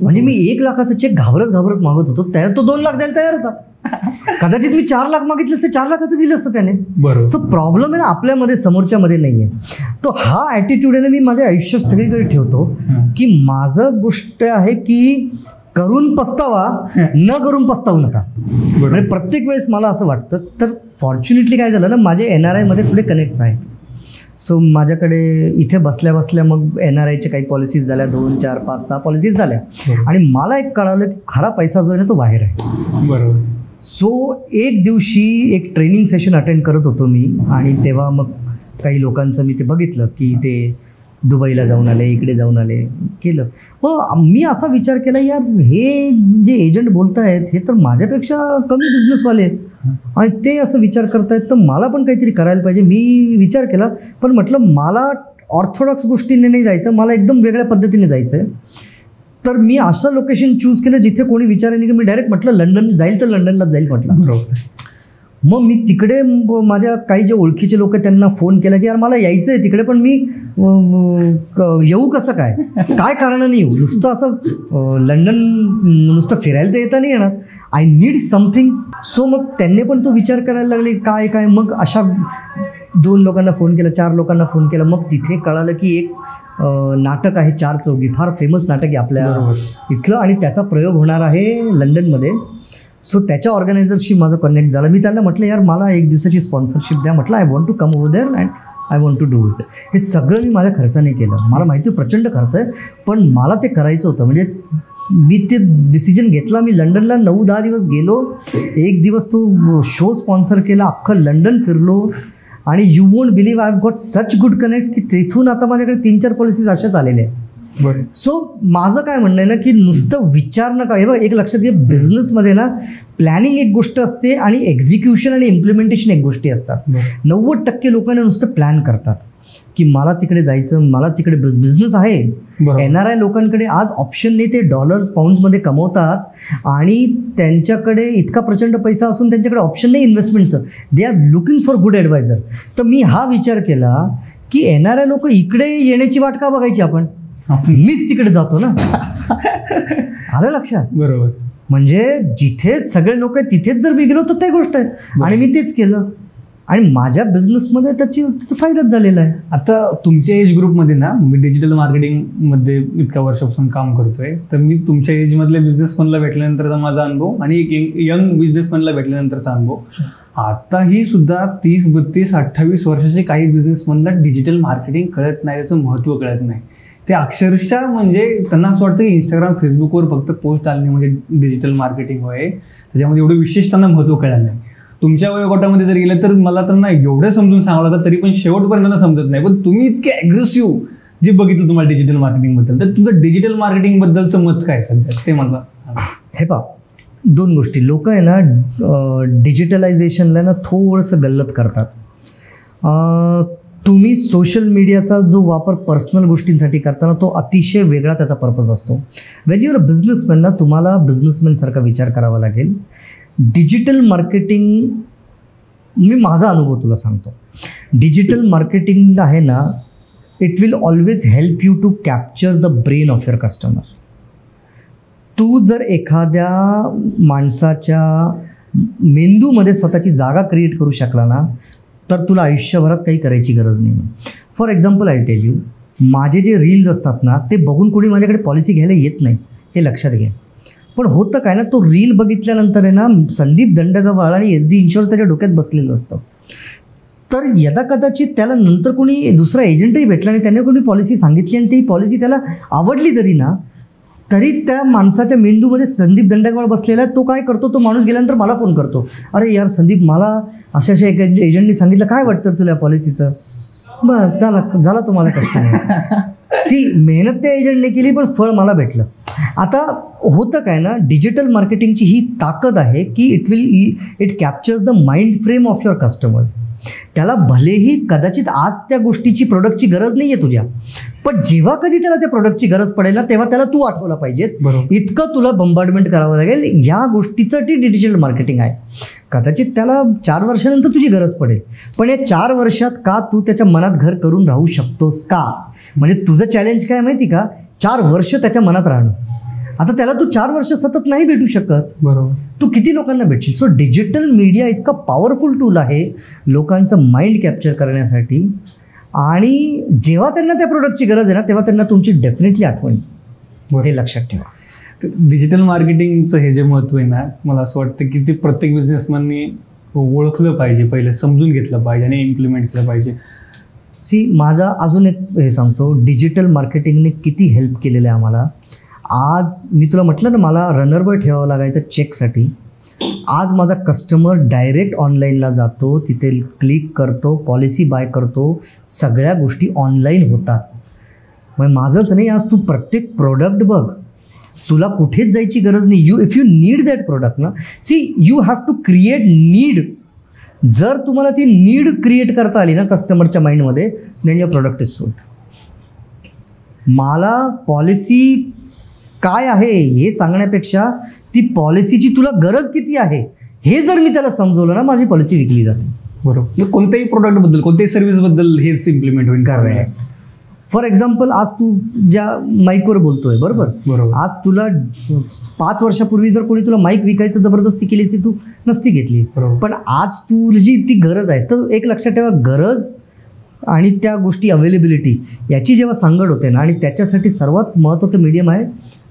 Speaker 2: म्हणजे मी 1 लाखाचा चेक घाबरत मागत होतो, तो 2 लाख द्यायला तयार होता. कदाचित मी 4 लाख मागितले असते, 4 लाखाचं दिलं असतं त्याने. बरोबर. सो प्रॉब्लेम आहे ना आपल्यामध्ये, समोरच्यामध्ये नाहीये. तो हा ॲटिट्यूड आहे ना मी माझ्या आयुष्यात सगळीकडे ठेवतो की माझं गोष्ट आहे की करून पस्तावा, न करून पस्तावू नका. म्हणजे प्रत्येक वेळेस मला असं वाटतं. तर फॉर्च्युनेटली काय झालं ना, माझे NRI मध्ये थोडे कनेक्ट्स आहेत. सो माझ्याकडे इथे बसल्या बसल्या मग NRIचे काही पॉलिसीज झाल्या, 2, 4, 5, 6 पॉलिसीज झाल्या. आणि मला एक कळालं की खरा पैसा जो आहे ना तो बाहेर आहे. बरोबर. सो एक दिवशी एक ट्रेनिंग सेशन अटेंड करत होतो मी, आणि तेव्हा मग काही लोकांचं मी ते बघितलं की ते दुबईला जाऊन आले, इकडे जाऊन आले, केलं. मग मी असा विचार केला, यार हे जे एजंट बोलत आहेत हे तर माझ्यापेक्षा कमी बिझनेसवाले आहेत आणि ते असं विचार करतायत, तर मला पण काहीतरी करायला पाहिजे. मी विचार केला, पण म्हटलं मला ऑर्थोडॉक्स गोष्टीने नाही जायचं, मला एकदम वेगळ्या पद्धतीने जायचं आहे. तर मी असं लोकेशन चूज केलं जिथे कोणी विचार नाही, की मी डायरेक्ट म्हटलं लंडन जाईल तर लंडनलाच जाईल म्हटलं.
Speaker 1: बरोबर.
Speaker 2: मग मी तिकडे माझ्या काही जे ओळखीचे लोक आहेत त्यांना फोन केला की यार मला यायचं आहे तिकडे, पण मी येऊ कसं काय, काय कारणाने येऊ, नुसतं असं लंडन नुसतं फिरायला तर येता नाही येणार, आय नीड समथिंग. सो मग त्यांनी पण तो विचार करायला लागले काय काय. मग अशा 2 लोकांना फोन केला, 4 लोकांना फोन केला. मग तिथे कळालं की एक नाटक आहे 4 चौघी, फार फेमस नाटक आहे आपल्या इथलं आणि त्याचा प्रयोग होणार आहे लंडनमध्ये. सो त्याच्या ऑर्गनायझरशी माझं कनेक्ट झालं. मी त्यांना म्हटलं यार मला 1 दिवसाची स्पॉन्सरशिप द्या, म्हटलं I want to come over there and I want to do it. हे सगळं मी माझ्या खर्चाने केलं. मला माहिती प्रचंड खर्च आहे, पण मला ते करायचं होतं. म्हणजे मी ते डिसिजन घेतला. मी लंडनला 9-10 दिवस गेलो. 1 दिवस तो शो स्पॉन्सर केला, अख्खं लंडन फिरलो आणि you won't believe I have got such good connects की तिथून आता माझ्याकडे 3-4 पॉलिसीज अशाच आलेल्या आहेत. सो माझं काय म्हणणं आहे ना की नुसतं विचार नका. हे बघ एक लक्षात घे, बिझनेसमध्ये ना प्लॅनिंग एक गोष्ट असते आणि एक्झिक्युशन आणि इम्प्लिमेंटेशन एक गोष्टी असतात. 90% लोकांना नुसतं प्लॅन करतात की मला तिकडे जायचं, मला तिकडे बिझनेस आहे. NRI लोकांकडे आज ऑप्शन नाही, ते डॉलर्स पाऊंड्समध्ये कमवतात आणि त्यांच्याकडे इतका प्रचंड पैसा असून त्यांच्याकडे ऑप्शन नाही इन्व्हेस्टमेंटचं. They are looking for good advisor. तर मी हा विचार केला की NRI लोक इकडे येण्याची वाट का बघायची, आपण मीच तिकडे जातो ना. आलं लक्षात?
Speaker 1: बरोबर.
Speaker 2: म्हणजे जिथे सगळे लोक आहेत तिथेच जर मी गेलो तर ते गोष्ट आहे. आणि मी तेच केलं आणि माझ्या बिझनेसमध्ये त्याचा फायदाच झालेला आहे.
Speaker 1: आता तुमच्या एज ग्रुपमध्ये ना, मी डिजिटल मार्केटिंगमध्ये इतक्या वर्षापासून काम करतोय, तर मी तुमच्या एजमधल्या बिझनेसमॅनला भेटल्यानंतरचा माझा अनुभव आणि एक यंग बिझनेसमॅनला भेटल्यानंतरचा अनुभव, आताही सुद्धा 30, 32, 28 वर्षाचे काही बिझनेसमॅनला डिजिटल मार्केटिंग कळत नाही, त्याचं महत्त्व कळत नाही. ते अक्षरशः म्हणजे त्यांना असं वाटतं की इंस्टाग्राम, फेसबुकवर फक्त पोस्ट टाकणे म्हणजे डिजिटल मार्केटिंग होय, त्याच्यामध्ये एवढं विशेष त्यांना महत्त्व कळलं नाही. तुमच्या वयोगटामध्ये जर गेलं तर मला त्यांना एवढं समजून सांगावं लागतं, तरी पण शेवटपर्यंत त्यांना समजत नाही. पण तुम्ही इतके ॲग्रेसिव्ह जे बघितलं तुम्हाला डिजिटल मार्केटिंगबद्दल, तर तुमचं डिजिटल मार्केटिंगबद्दलचं मत काय सध्या ते मला?
Speaker 2: हे पहा, 2 गोष्टी. लोक आहे ना डिजिटलायझेशनला ना थोडंसं गल्लत करतात. तुम्ही सोशल मीडियाचा जो वापर पर्सनल गोष्टींसाठी करताना तो अतिशय वेगळा त्याचा पर्पज असतो. वेन युअर अ बिझनेसमॅन ना, तुम्हाला बिझनेसमॅनसारखा विचार करावा लागेल. डिजिटल मार्केटिंग, मी माझा अनुभव तुला सांगतो. डिजिटल मार्केटिंग आहे ना, it will always help you to capture the brain of your customer. तू जर एखाद्या माणसाच्या मेंदूमध्ये स्वतःची जागा क्रिएट करू शकला ना, तर तुला आयुष्यभरात काही करायची गरज नाही. For example I tell you, माझे जे रील्स असतात ना, ते बघून कोणी माझ्याकडे पॉलिसी घ्यायला येत नाही, हे लक्षात घे. पण होतं काय ना, तो रील बघितल्यानंतर आहे ना, संदीप दंडगवाळ आणि SD इन्शुअर त्याच्या डोक्यात बसलेलं असतं. तर यदा कदाचित त्याला नंतर कोणी दुसरा एजंटही भेटला आणि त्याने कोणी पॉलिसी सांगितली आणि ती पॉलिसी त्याला आवडली जरी ना, तरी त्या माणसाच्या मेंदूमध्ये संदीप दंडगवाळ बसलेला आहे. तो काय करतो, तो माणूस गेल्यानंतर मला फोन करतो, अरे यार संदीप, मला अशा एक एजंटनी सांगितलं, काय वाटतं तुला पॉलिसीचं? बस झाला तुम्हाला कष्ट. सी, मेहनत त्या एजंटने केली पण फळ मला भेटलं. आता होतं काय ना, डिजिटल मार्केटिंगची ही ताकद आहे की it captures the mind frame of your customers. त्याला भलेही कदाचित आज त्या गोष्टीची प्रोडक्टची गरज नाही आहे तुझ्या, पण जेव्हा कधी त्याला त्या प्रोडक्टची गरज पडेल ना, तेव्हा त्याला तू आठवला पाहिजेस. इतकं तुला बंबार्डमेंट करावं लागेल. या गोष्टीसाठी डिजिटल मार्केटिंग आहे. कदाचित त्याला 4 वर्षानंतर तुझी गरज पडेल, पण या 4 वर्षात का तू त्याच्या मनात घर करून राहू शकतोस का? म्हणजे तुझं चॅलेंज काय माहिती का? 4 वर्ष त्याच्या मनात राहणं. आता त्याला तू 4 वर्ष सतत नाही भेटू शकत. बरोबर. तू किती लोकांना भेटशील? सो डिजिटल मीडिया इतका पॉवरफुल टूल आहे लोकांचं माइंड कॅप्चर करण्यासाठी. आणि जेव्हा त्यांना त्या प्रोडक्टची गरज आहे ना, तेव्हा त्यांना तुमची डेफिनेटली आठवण, हे लक्षात ठेवा.
Speaker 1: डिजिटल मार्केटिंगचं हे जे महत्त्व आहे ना, मला असं वाटतं की ते प्रत्येक बिझनेसमॅननी ओळखलं पाहिजे, पहिले समजून घेतलं पाहिजे आणि इम्प्लिमेंट केलं पाहिजे.
Speaker 2: सी, माझा अजून एक हे सांगतो, डिजिटल मार्केटिंगने किती हेल्प केलेलं आहे आम्हाला. आज मी तुला म्हटलं ना, मला रनरवर ठेवावं लागायचं चेकसाठी. आज माझा कस्टमर डायरेक्ट ऑनलाईनला जातो, तिथे क्लिक करतो, पॉलिसी बाय करतो, सगळ्या गोष्टी ऑनलाईन होतात. मग माझंच नाही, आज तू प्रत्येक प्रोडक्ट बघ, तुला कुठेच जायची गरज नाही. If you need that product ना, see you have to create need. जर तुम्हाला ती नीड क्रिएट करता आली ना कस्टमरच्या माइंडमध्ये, then your product is sold. मला पॉलिसी काय आहे हे सांगण्यापेक्षा ती पॉलिसीची तुला गरज किती आहे हे जर मी त्याला समजवलं ना, माझी पॉलिसी विकली जाते.
Speaker 1: बरोबर. कोणत्याही प्रोडक्टबद्दल, कोणत्याही सर्व्हिसबद्दल हेच इम्प्लिमेंट होईल.
Speaker 2: आहे. फॉर एक्झाम्पल, आज तू ज्या माईकवर बोलतोय, बरोबर, आज तुला 5 वर्षापूर्वी जर कोणी तुला माईक विकायचं जबरदस्ती केली असती, तू नसती घेतली. पण आज तुझी ती गरज आहे. तर एक लक्षात ठेवा, गरज आणि त्या गोष्टी अवेलेबिलिटी याची जेव्हा सांगड होते ना, आणि त्याच्यासाठी सर्वात महत्त्वाचं मीडियम आहे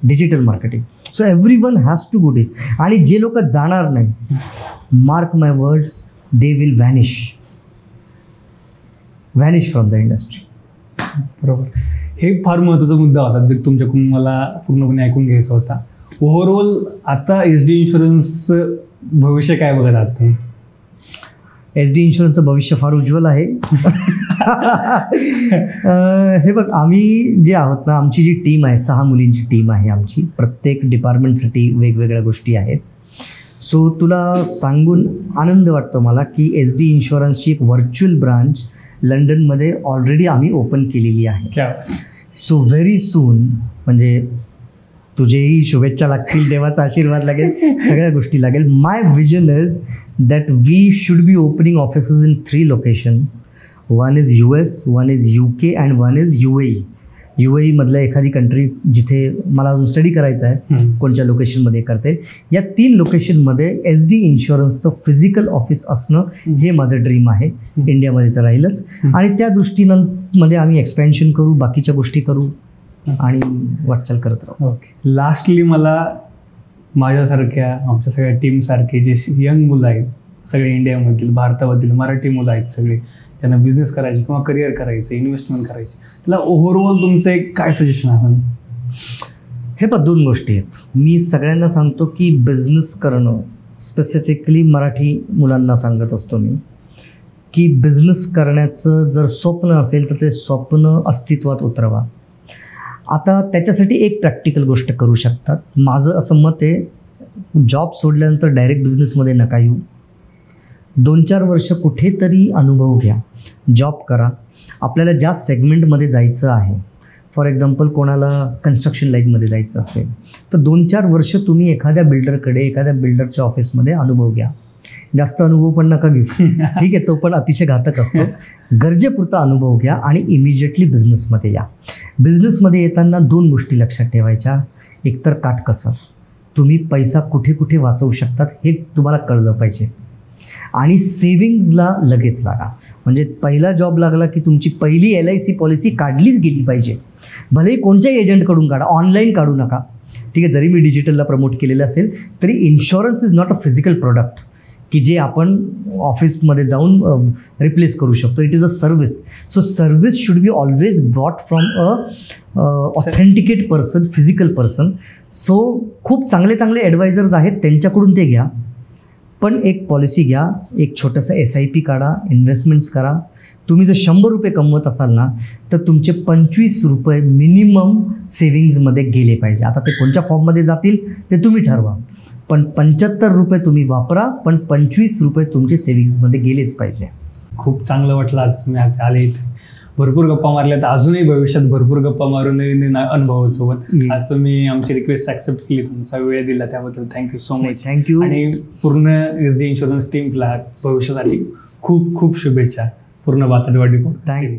Speaker 2: digital marketing. So every one has to go डिट. आणि जे लोक जाणार नाही, mark my words, they will vanish from the industry.
Speaker 1: बरोबर. हे फार महत्त्वाचा मुद्दा होता जे तुमच्याकडून मला पूर्णपणे ऐकून घ्यायचा होता. ओव्हरऑल आता SD इन्शुरन्सचं भविष्य काय बघत आहात तुम्ही?
Speaker 2: SD इन्शुरन्सचं भविष्य फार उज्ज्वल आहे. हे बघ, आम्ही जे आहोत ना, आमची जी टीम आहे, 6 मुलींची टीम आहे आमची. प्रत्येक डिपार्टमेंटसाठी वेगवेगळ्या गोष्टी आहेत. सो तुला सांगून आनंद वाटतो मला की SD इन्शुरन्सची एक व्हर्च्युअल ब्रांच लंडनमध्ये ऑलरेडी आम्ही ओपन केलेली आहे. सो व्हेरी सून, म्हणजे तुझेही शुभेच्छा लागतील, देवाचा आशीर्वाद लागेल, सगळ्या गोष्टी लागेल. My vision is that we should be opening offices in 3 location. One is US, one is UK and one is UAE. UAE मधलं एखादी कंट्री जिथे मला अजून स्टडी करायचं आहे कोणत्या लोकेशनमध्ये करता येईल. या 3 लोकेशनमध्ये SD इन्शुरन्सचं फिजिकल ऑफिस असणं हे माझं ड्रीम आहे. इंडियामध्ये तर राहीलच. आणि त्या दृष्टीनं मध्ये आम्ही एक्सपेन्शन करू, बाकीच्या गोष्टी करू आणि वाटचाल करत राहू.
Speaker 1: ओके. लास्टली मला माझ्यासारख्या, आमच्या सगळ्या टीमसारखे जे यंग मुलं आहेत, सगळे इंडियामधील, भारतामधील मराठी मुलं आहेत, सगळे ज्यांना बिझनेस करायचे किंवा करिअर करायचं, इन्व्हेस्टमेंट करायची, त्याला ओव्हरऑल तुमचं एक काय सजेशन असेल?
Speaker 2: हे पण 2 गोष्टी आहेत. मी सगळ्यांना सांगतो की बिझनेस करणं, स्पेसिफिकली मराठी मुलांना सांगत असतो मी की बिझनेस करण्याचं जर स्वप्न असेल तर ते स्वप्न अस्तित्वात उतरवा. आता त्याच्यासाठी एक प्रॅक्टिकल गोष्ट करू शकतात. माझं असं मत आहे, जॉब सोडल्यानंतर डायरेक्ट बिझनेसमध्ये नका येऊ. 2-4 वर्ष कुठेतरी अनुभव घ्या, जॉब करा. आपल्याला ज्या सेगमेंटमध्ये जायचं आहे, फॉर एक्झाम्पल कोणाला कन्स्ट्रक्शन लाईनमध्ये जायचं असेल तर 2-4 वर्ष तुम्ही एखाद्या बिल्डरकडे, एखाद्या बिल्डरच्या ऑफिसमध्ये अनुभव घ्या. जास्त अनुभव पण नका घेऊ, ठीक आहे, तो पण अतिशय घातक असतो. गरजेपुरता अनुभव घ्या आणि इमिजिएटली बिझनेसमध्ये या. बिझनेसमध्ये येताना 2 गोष्टी लक्षात ठेवायच्या. एकतर काटकसर, तुम्ही पैसा कुठे कुठे वाचवू शकतात हे तुम्हाला कळलं पाहिजे. आणि सेविंग्जला लगेच लागा. म्हणजे पहिला जॉब लागला की तुमची पहिली LIC पॉलिसी काढलीच गेली पाहिजे. भलेही कोणत्याही एजंटकडून काढा, ऑनलाईन काढू नका, ठीक आहे. जरी मी डिजिटलला प्रमोट केलेलं असेल तरी insurance is not a physical product की जे आपण ऑफिसमध्ये जाऊन रिप्लेस करू शकतो. It is a service. So service should be always brought from a authenticate person, physical person. So खूप चांगले ॲडवायझर्स आहेत, त्यांच्याकडून ते घ्या. पण एक पॉलिसी घ्या, एक छोटंसं SIP काढा, इन्व्हेस्टमेंट्स करा. तुम्ही जर 100 रुपये कमवत असाल ना तर तुमचे 25 रुपये मिनिमम सेव्हिंग्जमध्ये गेले पाहिजे. आता ते कोणत्या फॉर्ममध्ये जातील ते तुम्ही ठरवा, पण 75 रुपये तुम्ही वापरा, पण 25 रुपये तुमचे सेव्हिंग्जमध्ये गेलेच पाहिजे.
Speaker 1: खूप चांगलं वाटलं आज तुम्ही आज आले. भरपूर गप्पा मारल्यात, अजूनही भविष्यात भरपूर गप्पा मारून नवीन अनुभवासोबत. आज तुम्ही आमची रिक्वेस्ट ॲक्सेप्ट केली, तुमचा वेळ दिला त्याबद्दल थँक्यू सो मच.
Speaker 2: थँक्यू.
Speaker 1: आणि पूर्ण SD इन्शुरन्स टीमला भविष्यासाठी खूप खूप शुभेच्छा. पूर्ण बातडवाडी.
Speaker 2: थँक्स.